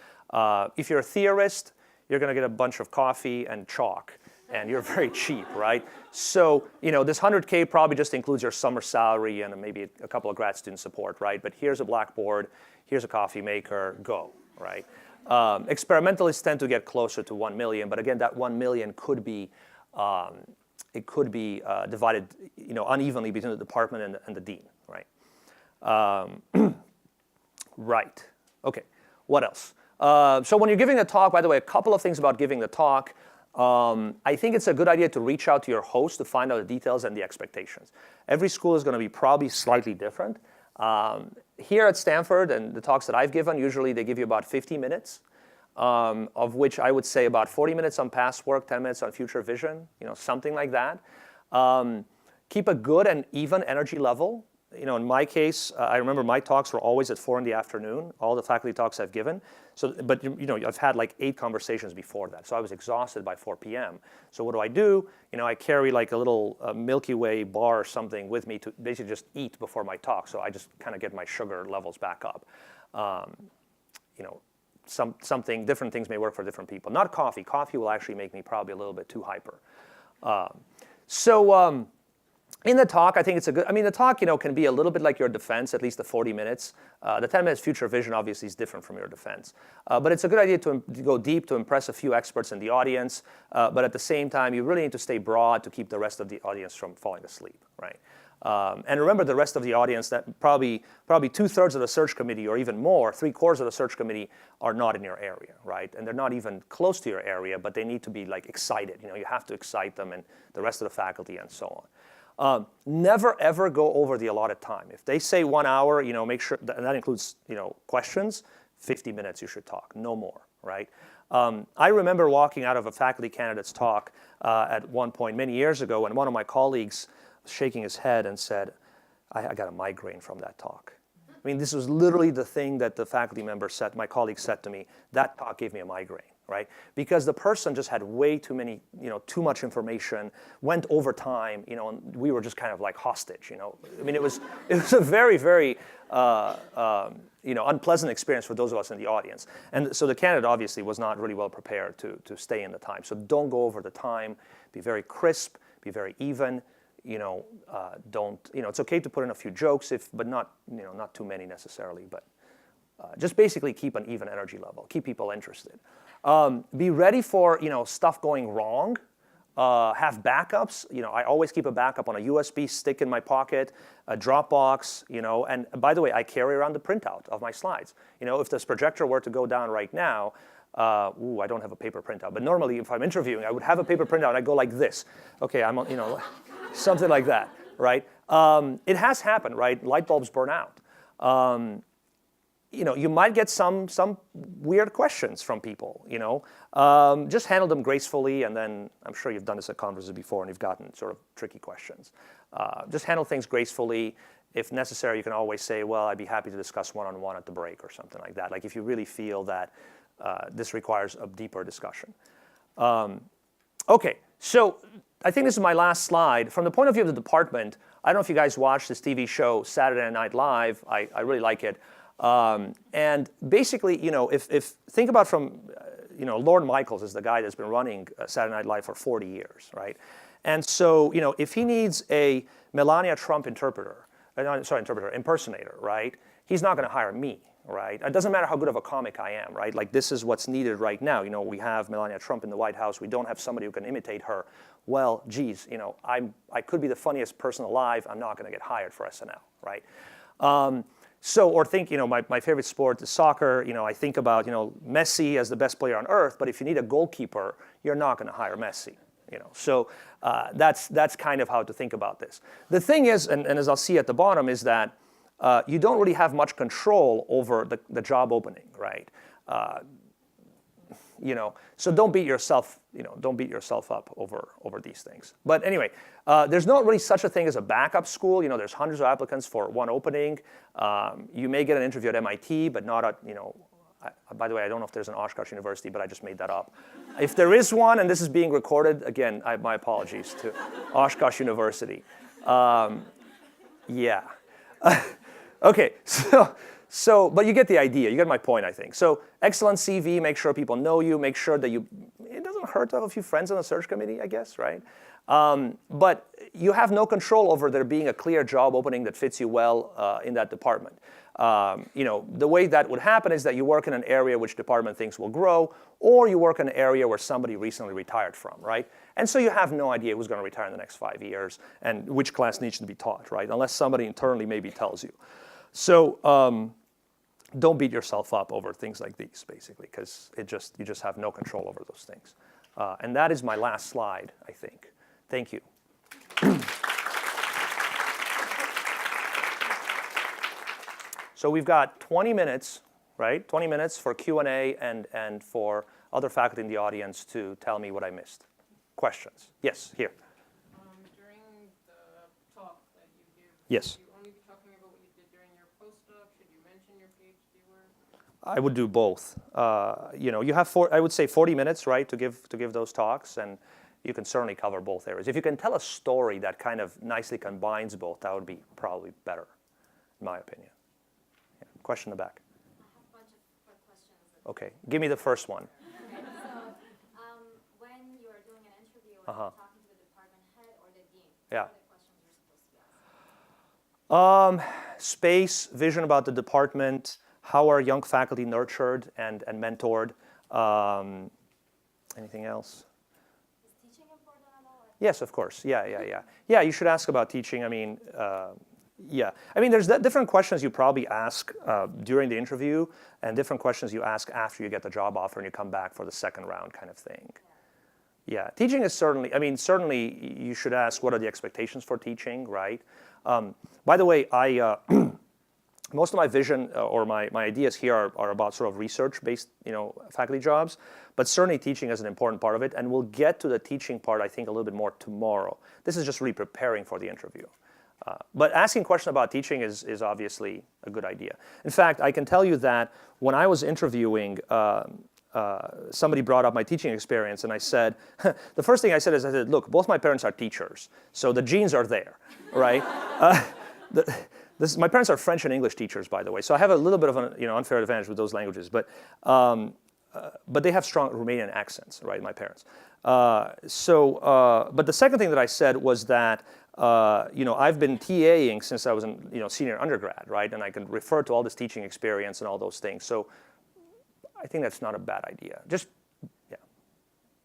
If you're a theorist, you're going to get a bunch of coffee and chalk, and you're very cheap, right? So, this 100K probably just includes your summer salary and maybe a couple of grad student support, right? But here's a blackboard, here's a coffee maker, go, right? Experimentalists tend to get closer to 1 million, but again, that 1 million could be, divided, unevenly between the department and the dean, right? Right, okay, what else? So when you're giving a talk, by the way, a couple of things about giving the talk. I think it's a good idea to reach out to your host to find out the details and the expectations. Every school is going to be probably slightly different. Here at Stanford, and the talks that I've given, usually they give you about 50 minutes, of which I would say about 40 minutes on past work, 10 minutes on future vision, something like that. Keep a good and even energy level. In my case, I remember my talks were always at 4 p.m, all the faculty talks I've given. So, but I've had like 8 conversations before that. So I was exhausted by 4 p.m. So what do? I carry like a little Milky Way bar or something with me to basically just eat before my talk. So I just kind of get my sugar levels back up. Something, different things may work for different people. Not coffee. Coffee will actually make me probably a little bit too hyper. In the talk, I think it's the talk, can be a little bit like your defense, at least the 40 minutes. The 10 minutes future vision obviously is different from your defense. But it's a good idea to go deep, to impress a few experts in the audience. But at the same time, you really need to stay broad to keep the rest of the audience from falling asleep, right? And remember the rest of the audience that probably 2/3 of the search committee or even more, 3/4 of the search committee are not in your area, right? And they're not even close to your area, but they need to be like excited. You have to excite them and the rest of the faculty and so on. Never ever go over the allotted time. If they say 1 hour, make sure, and that includes, questions, 50 minutes you should talk, no more, right? I remember walking out of a faculty candidate's talk at one point many years ago, and one of my colleagues shaking his head and said, I got a migraine from that talk. I mean, this was literally the thing that the faculty member said, my colleague said to me, that talk gave me a migraine, right? Because the person just had way too many, too much information, went over time, and we were just kind of like hostage, I mean, it was a very, very, unpleasant experience for those of us in the audience. And so the candidate obviously was not really well prepared to stay in the time. So don't go over the time, be very crisp, be very even. Don't, it's okay to put in a few jokes, but not, not too many necessarily, but just basically keep an even energy level, keep people interested. Be ready for, stuff going wrong. Have backups. I always keep a backup on a USB stick in my pocket, a Dropbox, and by the way, I carry around the printout of my slides. If this projector were to go down right now, I don't have a paper printout, but normally if I'm interviewing, I would have a paper printout and I go like this. Okay, I'm, something like that, right? It has happened, right? Light bulbs burn out. You might get some weird questions from people, Just handle them gracefully, and then I'm sure you've done this at conferences before and you've gotten sort of tricky questions. Just handle things gracefully. If necessary, you can always say, well, I'd be happy to discuss one-on-one at the break or something like that. Like if you really feel that this requires a deeper discussion. Okay, so I think this is my last slide. From the point of view of the department, I don't know if you guys watched this TV show, Saturday Night Live. I really like it. And basically, if think about from, Lorne Michaels is the guy that's been running Saturday Night Live for 40 years, right? And so, if he needs a Melania Trump impersonator, right? He's not going to hire me, right? It doesn't matter how good of a comic I am, right? Like this is what's needed right now. We have Melania Trump in the White House. We don't have somebody who can imitate her. Well, geez, I could be the funniest person alive. I'm not going to get hired for SNL, right? Or think, my favorite sport is soccer. I think about, Messi as the best player on earth. But if you need a goalkeeper, you're not going to hire Messi. So that's kind of how to think about this. The thing is, and as I'll see at the bottom, is that you don't really have much control over the job opening, right? So don't beat yourself up over these things. But anyway, there's not really such a thing as a backup school. There's hundreds of applicants for one opening. You may get an interview at MIT, but not at, by the way, I don't know if there's an Oshkosh University, but I just made that up. If there is one, and this is being recorded, again, my apologies to Oshkosh University. Yeah. Okay, so, but you get the idea. You get my point, I think. So excellent CV, make sure people know you, make sure that it doesn't hurt to have a few friends on the search committee, I guess, right? But you have no control over there being a clear job opening that fits you well in that department. The way that would happen is that you work in an area which department thinks will grow, or you work in an area where somebody recently retired from, right? And so you have no idea who's going to retire in the next 5 years and which class needs to be taught, right? Unless somebody internally maybe tells you. So don't beat yourself up over things like these, basically, because you just have no control over those things. And that is my last slide, I think. Thank you. So we've got 20 minutes, right? 20 minutes for Q&A and for other faculty in the audience to tell me what I missed. Questions? Yes, here. During the talk that you give, yes. Should you only be talking about what you did during your postdoc? Should you mention your PhD work? I would do both. You have I would say 40 minutes, right, to give those talks, and you can certainly cover both areas. If you can tell a story that kind of nicely combines both, that would be probably better, in my opinion. Yeah. Question in the back. I have a bunch of quick questions. Okay, give me the first one. Okay, so when you are doing an interview, are you talking to the department head or the dean? Yeah. What are the questions you're supposed to be asking? Space, vision about the department, how are young faculty nurtured and mentored? Anything else? Is teaching important at all? Yes, of course. Yeah. Yeah, you should ask about teaching. I mean, yeah. I mean, there's different questions you probably ask during the interview and different questions you ask after you get the job offer and you come back for the second round kind of thing. Yeah, teaching is certainly, I mean, certainly you should ask what are the expectations for teaching, right? By the way, most of my vision or my ideas here are about sort of research-based, faculty jobs, but certainly teaching is an important part of it, and we'll get to the teaching part, I think, a little bit more tomorrow. This is just really preparing for the interview. But asking questions about teaching is obviously a good idea. In fact, I can tell you that when I was interviewing, somebody brought up my teaching experience, and I said, the first thing I said is, look, both my parents are teachers, so the genes are there, right? My parents are French and English teachers, by the way, so I have a little bit of an unfair advantage with those languages, but they have strong Romanian accents, right, my parents. But the second thing that I said was that, I've been TAing since I was in senior undergrad, right, and I can refer to all this teaching experience and all those things, so I think that's not a bad idea. Just, yeah.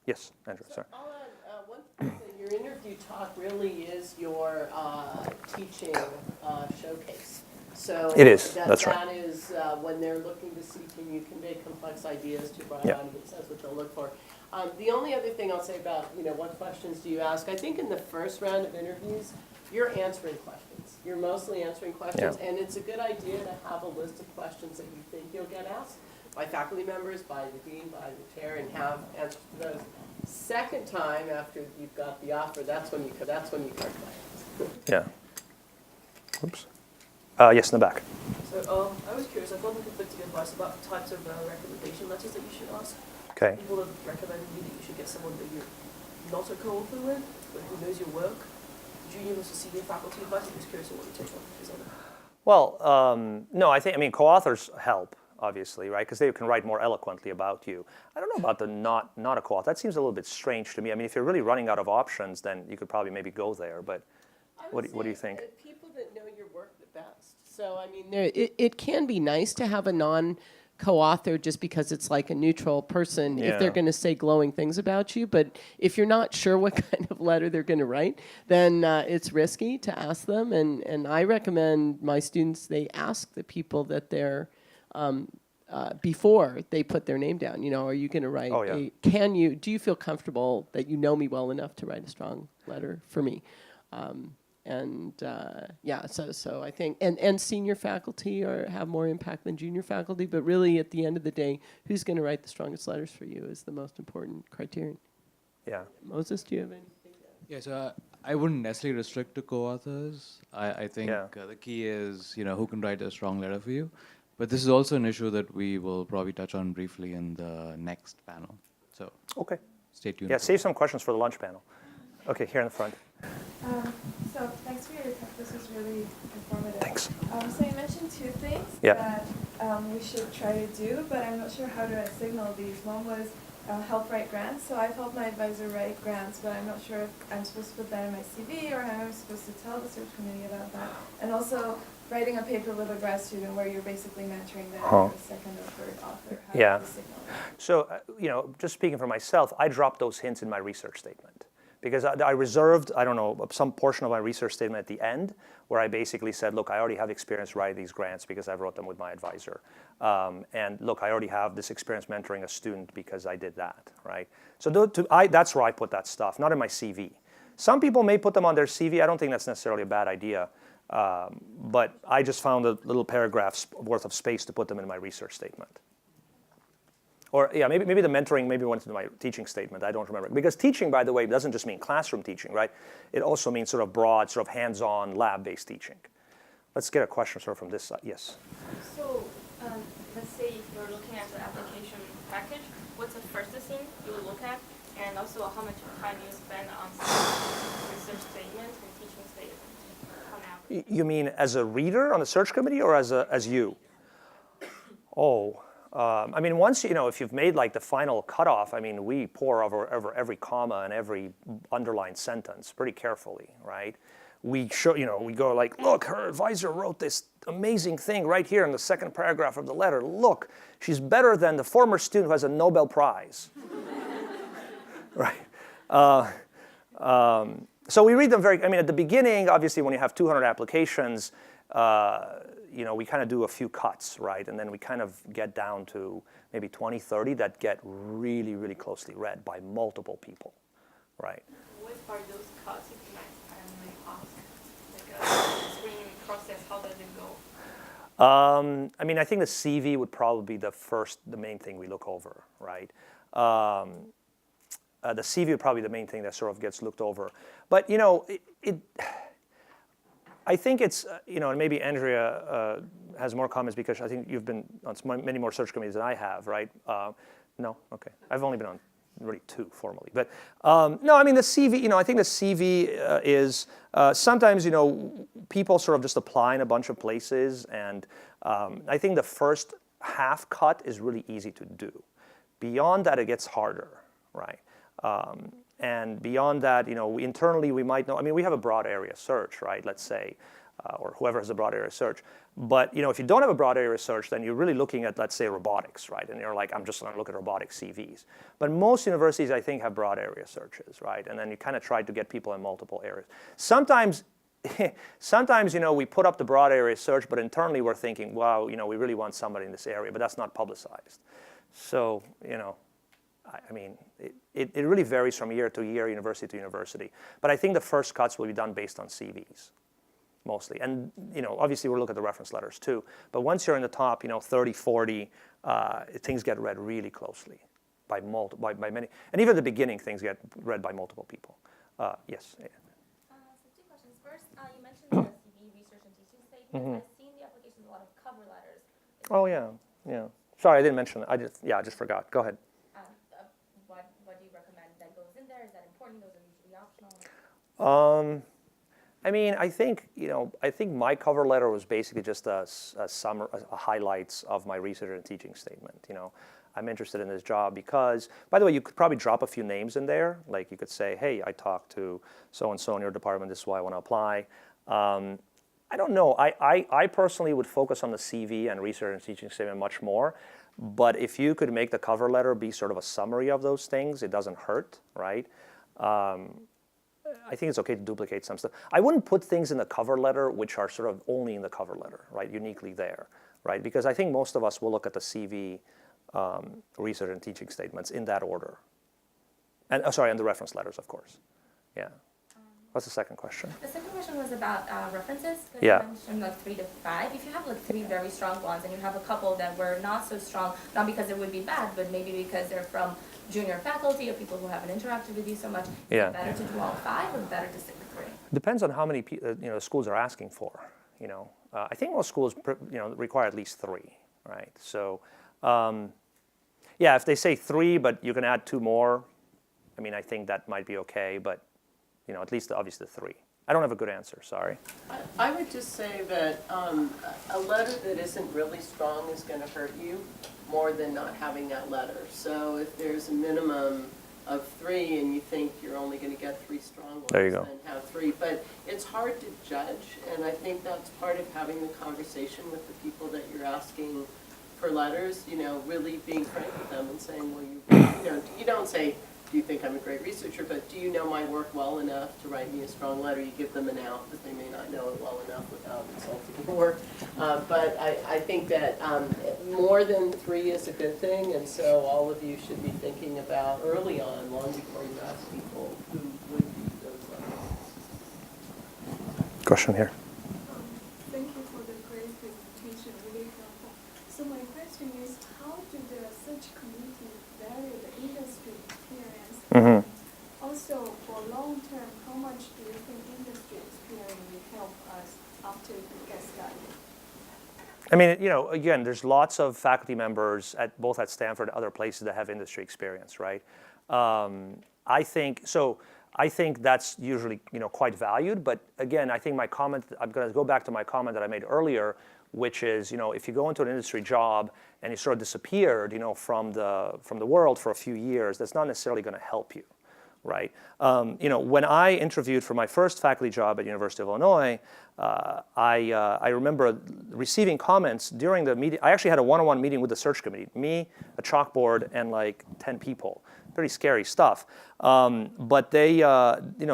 Yes, Andrew, sorry. I'll add one thing. Your interview talk really is your teaching showcase. So it is. That's right. That is when they're looking to see can you convey complex ideas to a broad audience. That's what they'll look for. The only other thing I'll say about what questions do you ask? I think in the first round of interviews, you're answering questions. You're mostly answering questions, and it's a good idea to have a list of questions that you think you'll get asked by faculty members, by the dean, by the chair, and have answers to those. Second time after you've got the offer, that's when you start questions. Yeah. Oops. Yes, in the back. So I was curious, I've gotten conflicting advice about types of recommendation letters that you should ask. Okay. People have recommended you that you should get someone that you're not a co-author with, but who knows your work. Junior versus senior faculty advice. I'm just curious on what your take on it. Well, no, I mean, co-authors help, obviously, right? Because they can write more eloquently about you. I don't know about the not a co-author. That seems a little bit strange to me. I mean, if you're really running out of options, then you could probably maybe go there. But what do you think? People that know your work the best. So, I mean, it can be nice to have a non-co-author just because it's like a neutral person if they're going to say glowing things about you. But if you're not sure what kind of letter they're going to write, then it's risky to ask them. And I recommend my students, they ask the people that they're before they put their name down. Are you going to write do you feel comfortable that you know me well enough to write a strong letter for me? So I think, and senior faculty have more impact than junior faculty, but really at the end of the day, who's going to write the strongest letters for you is the most important criterion. Yeah. Moses, do you have anything? Yeah, so I wouldn't necessarily restrict to co-authors. I think the key is, who can write a strong letter for you. But this is also an issue that we will probably touch on briefly in the next panel. So stay tuned. Yeah, save some questions for the lunch panel. Okay, here in the front. So thanks for your talk. This was really informative. Thanks. So you mentioned two things Yeah. that we should try to do, but I'm not sure how to signal these. One was help write grants. So I've helped my advisor write grants, but I'm not sure if I'm supposed to put that in my CV or how I'm supposed to tell the search committee about that. And also writing a paper with a grad student where you're basically mentoring them as a second or third author. How do you signal that? So, just speaking for myself, I dropped those hints in my research statement. Because I reserved, I don't know, some portion of my research statement at the end where I basically said, look, I already have experience writing these grants because I wrote them with my advisor. And look, I already have this experience mentoring a student because I did that, right? So that's where I put that stuff, not in my CV. Some people may put them on their CV. I don't think that's necessarily a bad idea. But I just found a little paragraph's worth of space to put them in my research statement. Or maybe the mentoring went into my teaching statement. I don't remember. Because teaching, by the way, doesn't just mean classroom teaching, right? It also means sort of broad, sort of hands-on, lab-based teaching. Let's get a question sort of from this side. Yes? So let's say if you're looking at the application package, what's the first thing you will look at? And also how much time you spend on research statements and teaching statements on average? You mean as a reader on the search committee or as you? I mean, once, if you've made like the final cutoff, I mean, we pore over every comma and every underlined sentence pretty carefully, right? We show, we go like, look, her advisor wrote this amazing thing right here in the second paragraph of the letter. Look, she's better than the former student who has a Nobel Prize, right? So we read them very, I mean, at the beginning, obviously, when you have 200 applications, we kind of do a few cuts, right? And then we kind of get down to maybe 20, 30 that get really, really closely read by multiple people, right? What are those cuts, if you might ask? Like a screening process, how does it go? I mean, I think the CV would probably be the main thing we look over, right? The CV would probably be the main thing that sort of gets looked over. But, I think it's, and maybe Andrea has more comments because I think you've been on many more search committees than I have, right? No? Okay. I've only been on really 2 formally. But no, I mean, the CV, I think the CV is sometimes, people sort of just apply in a bunch of places. And I think the first half cut is really easy to do. Beyond that, it gets harder, right? And beyond that, internally we might know, I mean, we have a broad area search, right, let's say, or whoever has a broad area search. But, if you don't have a broad area search, then you're really looking at, let's say, robotics, right? And you're like, I'm just going to look at robotic CVs. But most universities, I think, have broad area searches, right? And then you kind of try to get people in multiple areas. Sometimes, we put up the broad area search, but internally we're thinking, wow, we really want somebody in this area, but that's not publicized. So, I mean, it really varies from year to year, university to university. But I think the first cuts will be done based on CVs, mostly. And, obviously we'll look at the reference letters too. But once you're in the top, 30, 40, things get read really closely by many. And even at the beginning, things get read by multiple people. Yes? So 2 questions. First, you mentioned the CV research and teaching statement. I've seen the applications a lot of cover letters. Oh, yeah. Sorry, I didn't mention that. I just forgot. Go ahead. What do you recommend that goes in there? Is that important? Those are usually optional. I mean, I think my cover letter was basically just a highlights of my research and teaching statement. I'm interested in this job because, by the way, you could probably drop a few names in there. Like you could say, hey, I talked to so-and-so in your department. This is why I want to apply. I don't know. I personally would focus on the CV and research and teaching statement much more. But if you could make the cover letter be sort of a summary of those things, it doesn't hurt, right? I think it's okay to duplicate some stuff. I wouldn't put things in the cover letter which are sort of only in the cover letter, right? Uniquely there, right? Because I think most of us will look at the CV, research and teaching statements in that order. And and the reference letters, of course. Yeah. What's the second question? The second question was about references. Yeah. You mentioned like 3 to 5. If you have like 3 very strong ones and you have a couple that were not so strong, not because it would be bad, but maybe because they're from junior faculty or people who haven't interacted with you so much, is it better to do all 5 or better to stick with 3? Depends on how many schools are asking for. I think most schools require at least 3, right? So, if they say 3, but you can add 2 more, I mean, I think that might be okay, but at least obviously the 3. I don't have a good answer, sorry. I would just say that a letter that isn't really strong is going to hurt you more than not having that letter. So if there's a minimum of 3 and you think you're only going to get 3 strong ones, there you go. then have 3. But it's hard to judge, and I think that's part of having the conversation with the people that you're asking for letters, really being frank with them and saying, well, you don't say, do you think I'm a great researcher, but do you know my work well enough to write me a strong letter? You give them an out, but they may not know it well enough without insulting your work. But I think that more than 3 is a good thing, and so all of you should be thinking about early on, long before you ask people who would use those letters. Question here. Thank you for the great presentation, really helpful. So my question is, how do the search committee vary the industry experience? Also, for long term, how much do you think industry experience will help us after you get started? I mean, again, there's lots of faculty members both at Stanford and other places that have industry experience, right? I think that's usually, quite valued. But again, I think I'm going to go back to my comment that I made earlier, which is, if you go into an industry job and you sort of disappeared, from the world for a few years, that's not necessarily going to help you, right? When I interviewed for my first faculty job at University of Illinois, I remember receiving comments during the meeting. I actually had a one-on-one meeting with the search committee, me, a chalkboard, and like 10 people. Pretty scary stuff. But they,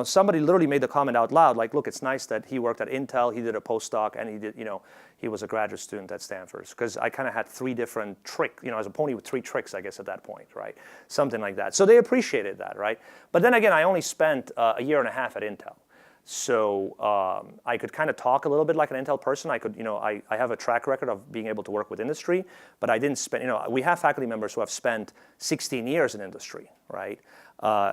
somebody literally made the comment out loud, like, look, it's nice that he worked at Intel, he did a postdoc, and he did, he was a graduate student at Stanford. Because I kind of had 3 different tricks, as a pony with 3 tricks, I guess, at that point, right? Something like that. So they appreciated that, right? But then again, I only spent a year and a half at Intel. So I could kind of talk a little bit like an Intel person. I could, I have a track record of being able to work with industry, but I didn't spend, we have faculty members who have spent 16 years in industry, right?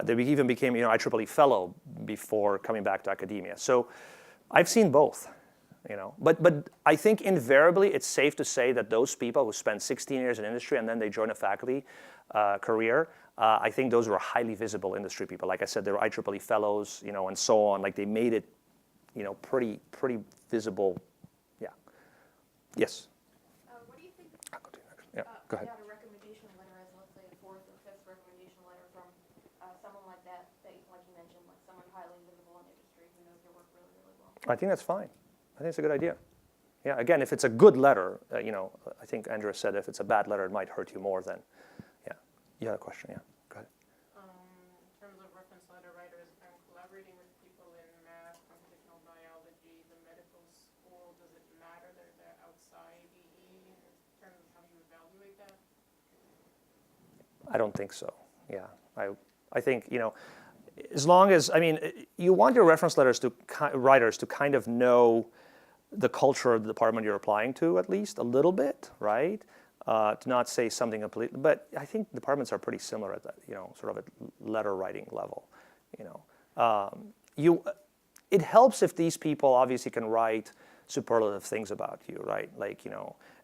They even became, IEEE fellow before coming back to academia. So I've seen both, But I think invariably it's safe to say that those people who spend 16 years in industry and then they join a faculty career, I think those were highly visible industry people. Like I said, they were IEEE fellows, and so on. Like they made it, pretty visible. Yeah. Yes. What do you think? I'll go to you next. Yeah. Go ahead. Got a recommendation letter as, let's say, a 4th or 5th recommendation letter from someone like that, like you mentioned, like someone highly visible in industry who knows their work really, really well. I think that's fine. I think it's a good idea. Yeah. Again, if it's a good letter, I think Andrea said if it's a bad letter, it might hurt you more than. Yeah. You had a question. Yeah. Go ahead. In terms of reference letter writers, I'm collaborating with people in math, computational biology, the medical school. Does it matter that they're outside EE in terms of how you evaluate that? I don't think so. Yeah. I think, as long as, you want your reference writers to kind of know the culture of the department you're applying to, at least a little bit, right? To not say something completely, but I think departments are pretty similar at that, sort of at letter writing level, It helps if these people obviously can write superlative things about you, right? Like,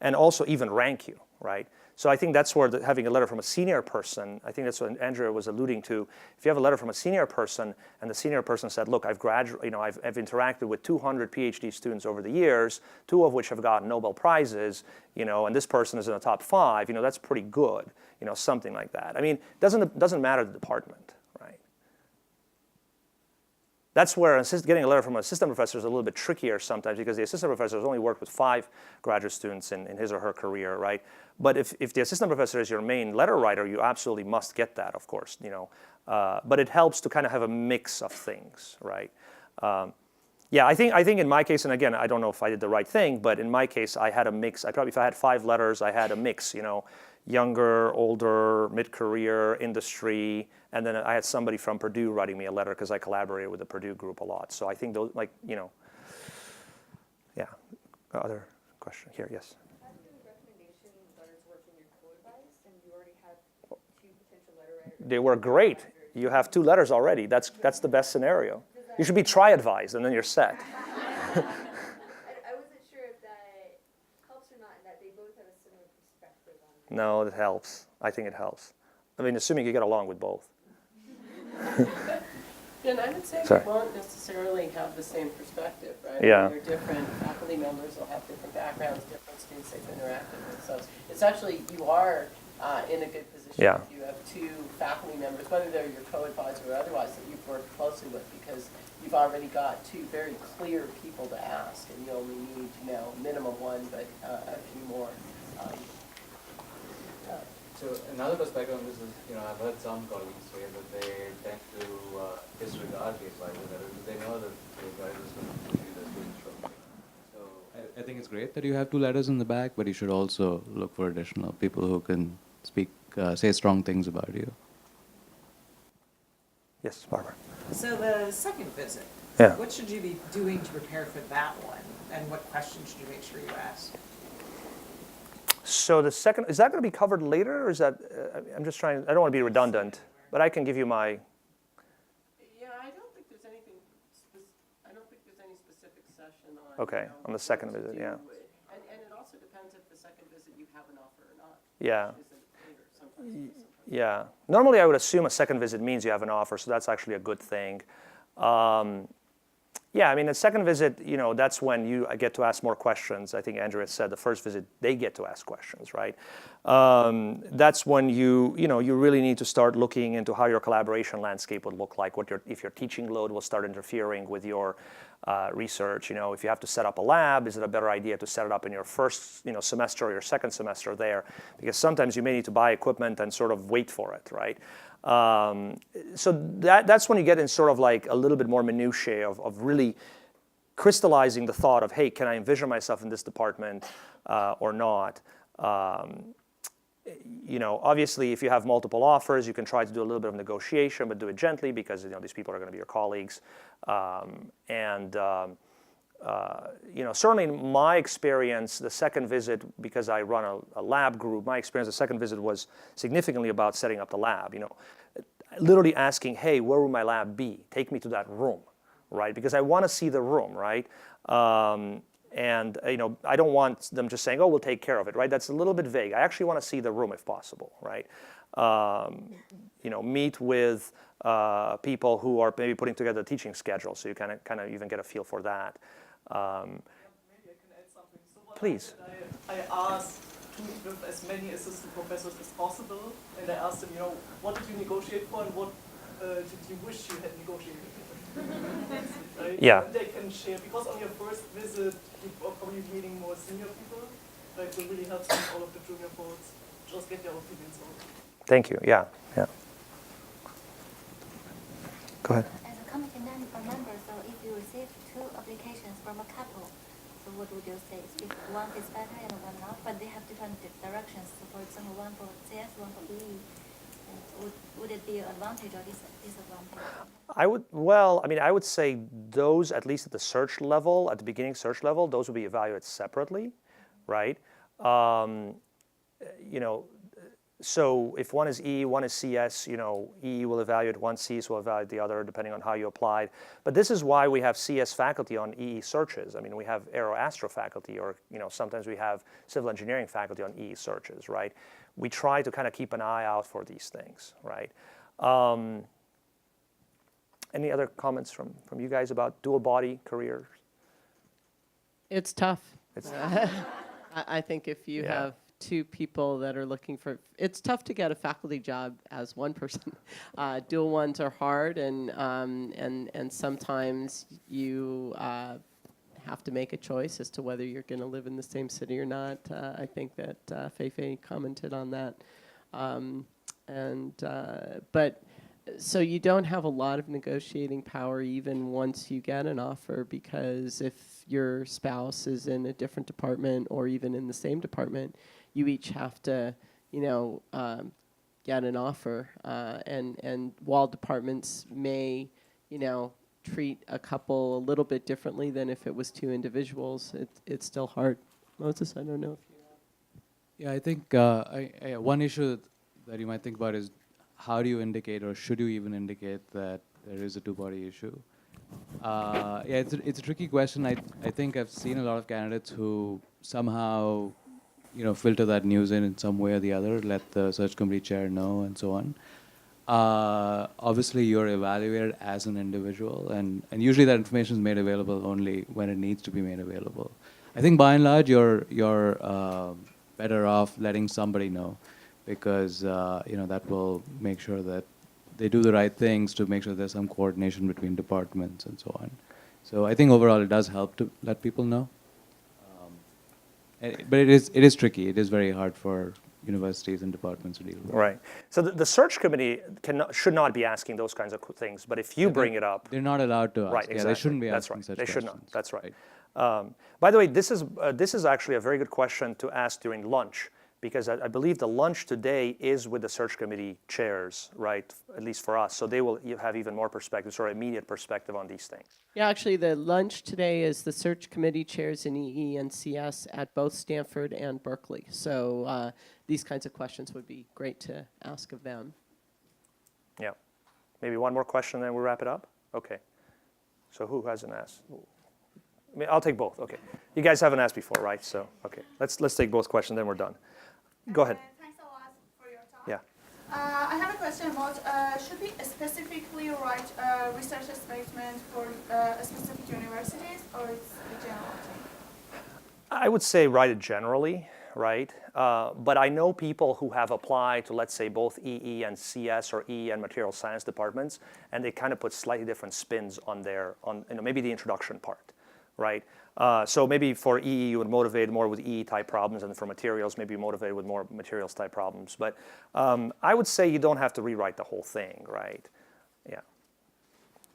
and also even rank you, right? So I think that's where having a letter from a senior person, I think that's what Andrea was alluding to. If you have a letter from a senior person and the senior person said, look, I've interacted with 200 PhD students over the years, 2 of which have gotten Nobel Prizes, and this person is in the top 5, that's pretty good, something like that. It doesn't matter the department, right? That's where getting a letter from an assistant professor is a little bit trickier sometimes because the assistant professor has only worked with 5 graduate students in his or her career, right? But if the assistant professor is your main letter writer, you absolutely must get that, of course, But it helps to kind of have a mix of things, right? Yeah, I think in my case, and again, I don't know if I did the right thing, but in my case, I had a mix. If I had 5 letters, I had a mix, younger, older, mid-career, industry, and then I had somebody from Purdue writing me a letter because I collaborated with the Purdue group a lot. So I think those, yeah. Other question here, yes. How do recommendation letters work in your co-advice, and you already have 2 potential letter writers? They work great. You have 2 letters already. That's the best scenario. You should be tri-advised, and then you're set. I wasn't sure if that helps or not, and that they both have a similar perspective on it. No, it helps. I think it helps. Assuming you get along with both. And I would say Sorry. we won't necessarily have the same perspective, right? Yeah. They're different faculty members will have different backgrounds, different students they've interacted with. So it's actually, you are in a good position Yeah. if you have 2 faculty members, whether they're your co-advisor or otherwise, that you've worked closely with, because you've already got 2 very clear people to ask, and you only need, minimum 1, but a few more. So another perspective on this is, I've heard some colleagues say that they tend to disregard the advisor letter because they know that the advisor is going to review the students strongly. So I think it's great that you have 2 letters in the back, but you should also look for additional people who can say strong things about you. Yes, Barbara. So the second visit, Yeah. what should you be doing to prepare for that one? And what questions should you make sure you ask? So the second, is that going to be covered later, or is that, I'm just trying, I don't want to be redundant, but I can give you my, Yeah, I don't think there's any specific session on. Okay, on the second what to visit, do yeah. And it also depends if the second visit you have an offer or not. Yeah. Which isn't clear sometimes. Yeah. Normally I would assume a second visit means you have an offer, so that's actually a good thing. Yeah, the second visit, that's when you get to ask more questions. I think Andrea said the first visit, they get to ask questions, right? that's when you really need to start looking into how your collaboration landscape would look like. If your teaching load will start interfering with your research. If you have to set up a lab, is it a better idea to set it up in your first semester or your second semester there? Because sometimes you may need to buy equipment and sort of wait for it, right? So that's when you get in sort of like a little bit more minutiae of really crystallizing the thought of, hey, can I envision myself in this department or not? Obviously, if you have multiple offers, you can try to do a little bit of negotiation, but do it gently because these people are going to be your colleagues. Certainly in my experience, the second visit, because I run a lab group, my experience, the second visit was significantly about setting up the lab. Literally asking, hey, where will my lab be? Take me to that room, right? Because I want to see the room, right? And I don't want them just saying, oh, we'll take care of it, right? That's a little bit vague. I actually want to see the room if possible, right? Meet with people who are maybe putting together a teaching schedule, so you kind of even get a feel for that. Maybe I can add something. So what Please. I asked to meet with as many assistant professors as possible, and I asked them, what did you negotiate for, and what did you wish you had negotiated? Right? Yeah. And they can share, because on your first visit, you're probably meeting more senior people, right? So it really helps all of the junior folks just get their opinions on. Thank you. Yeah. Go ahead. As a committee member, so if you receive 2 applications from a couple, so what would you say? If one is better and one not, but they have different directions. So for example, one for CS, one for EE. Would it be an advantage or disadvantage? I would say those, at least at the search level, at the beginning search level, those would be evaluated separately, right? So if one is E, one is CS, E will evaluate one, CS will evaluate the other, depending on how you applied. But this is why we have CS faculty on EE searches. I mean, we have aero-astro faculty, or sometimes we have civil engineering faculty on EE searches, right? We try to kind of keep an eye out for these things, right? Any other comments from you guys about dual body careers? It's tough. I think if you have 2 people that are looking for, it's tough to get a faculty job as one person. Dual ones are hard, and sometimes you have to make a choice as to whether you're going to live in the same city or not. I think that Feifei commented on that. But so you don't have a lot of negotiating power even once you get an offer, because if your spouse is in a different department or even in the same department, you each have to, get an offer. And while departments may, treat a couple a little bit differently than if it was 2 individuals, it's still hard. Moses, I don't know if you have. Yeah, I think one issue that you might think about is how do you indicate, or should you even indicate, that there is a two-body issue? It's a tricky question. I think I've seen a lot of candidates who somehow, filter that news in some way or the other, let the search committee chair know, and so on. Obviously, you're evaluated as an individual, and usually that information is made available only when it needs to be made available. I think by and large, you're better off letting somebody know, because that will make sure that they do the right things to make sure there's some coordination between departments and so on. So I think overall it does help to let people know. But it is tricky. It is very hard for universities and departments to deal with. Right. So the search committee should not be asking those kinds of things. But if you bring it up, they're not allowed to ask. Right. Exactly. Yeah, they shouldn't be That's asking right. such They questions. should not. That's right. By the way, this is actually a very good question to ask during lunch, because I believe the lunch today is with the search committee chairs, right? At least for us. So they will have even more perspective, sort of immediate perspective on these things. Yeah, actually, the lunch today is the search committee chairs in EE and CS at both Stanford and Berkeley. So these kinds of questions would be great to ask of them. Yeah. Maybe one more question, then we'll wrap it up? Okay. So who hasn't asked? I mean, I'll take both. Okay. You guys haven't asked before, right? So, okay. Let's take both questions, then we're done. Go ahead. Thanks a lot for your talk. Yeah. I have a question about, should we specifically write a research statement for specific universities, or it's a general thing? I would say write it generally, right? But I know people who have applied to, let's say, both EE and CS or EE and material science departments, and they kind of put slightly different spins on maybe the introduction part, right? So maybe for EE, you would motivate more with EE type problems, and for materials, maybe motivated with more materials type problems. But I would say you don't have to rewrite the whole thing, right? Yeah.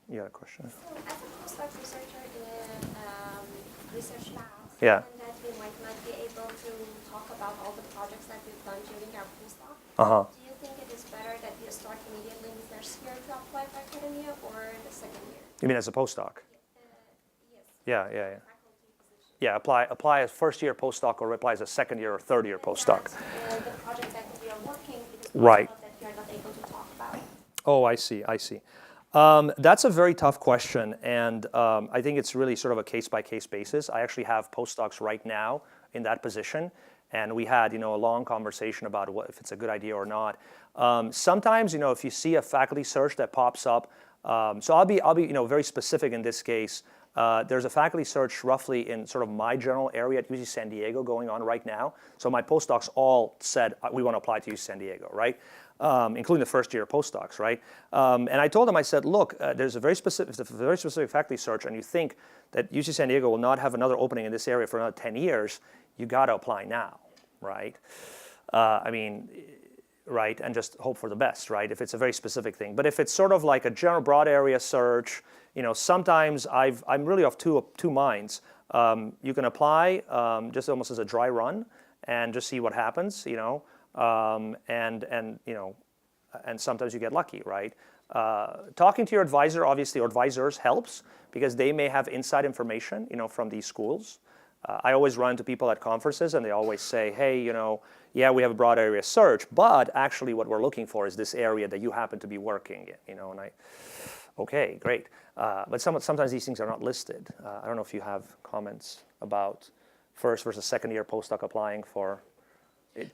You got a question? So as a postdoc researcher in research labs, Yeah. and that we might not be able to talk about all the projects that we've done during our postdoc, do you think it is better that we start immediately in the first year to apply for academia or the second year? You mean as a postdoc? Yes. Yeah. Yeah, apply as first year postdoc or apply as a second year or third year postdoc. The project that we are working because Right. that we are not able to talk about. Oh, I see. That's a very tough question, and I think it's really sort of a case-by-case basis. I actually have postdocs right now in that position, and we had a long conversation about if it's a good idea or not. Sometimes if you see a faculty search that pops up, so I'll be very specific in this case. There's a faculty search roughly in sort of my general area at UC San Diego going on right now. So my postdocs all said, we want to apply to UC San Diego, right? Including the first year postdocs, right? And I told them, I said, look, it's a very specific faculty search, and you think that UC San Diego will not have another opening in this area for another 10 years, you got to apply now, right? Right, and just hope for the best, right? If it's a very specific thing. But if it's sort of like a general broad area search, sometimes I'm really of two minds. You can apply just almost as a dry run and just see what happens, and sometimes you get lucky, right? Talking to your advisor, obviously, or advisors helps because they may have inside information, from these schools. I always run into people at conferences and they always say, hey, yeah, we have a broad area search, but actually what we're looking for is this area that you happen to be working in, and okay, great. But sometimes these things are not listed. I don't know if you have comments about first versus second year postdoc applying for.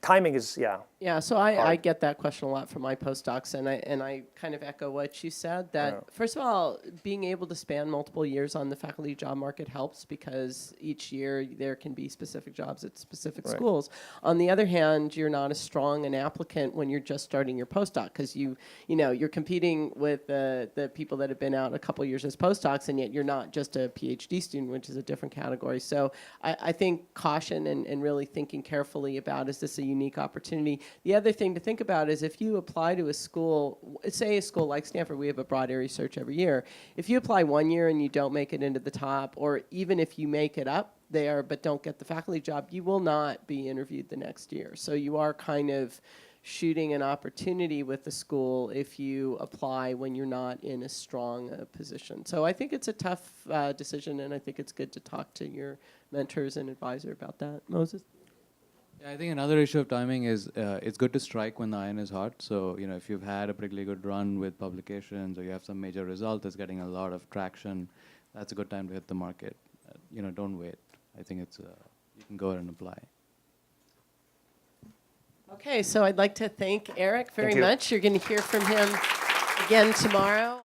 Timing is, Yeah, so I get that question a lot from my postdocs, and I kind of echo what you said, that first of all, being able to span multiple years on the faculty job market helps because each year there can be specific jobs at specific schools. On the other hand, you're not as strong an applicant when you're just starting your postdoc because you're competing with the people that have been out a couple years as postdocs, and yet you're not just a PhD student, which is a different category. So I think caution and really thinking carefully about, is this a unique opportunity? The other thing to think about is if you apply to a school, say a school like Stanford, we have a broad area search every year. If you apply one year and you don't make it into the top, or even if you make it up there but don't get the faculty job, you will not be interviewed the next year. So you are kind of shooting an opportunity with the school if you apply when you're not in a strong position. So I think it's a tough decision, and I think it's good to talk to your mentors and advisor about that. Moses? Yeah, I think another issue of timing is it's good to strike when the iron is hot. So, if you've had a particularly good run with publications or you have some major result that's getting a lot of traction, that's a good time to hit the market. Don't wait. I think it's you can go ahead and apply. Okay, so I'd like to thank Eric very much. You're going to hear from him again tomorrow.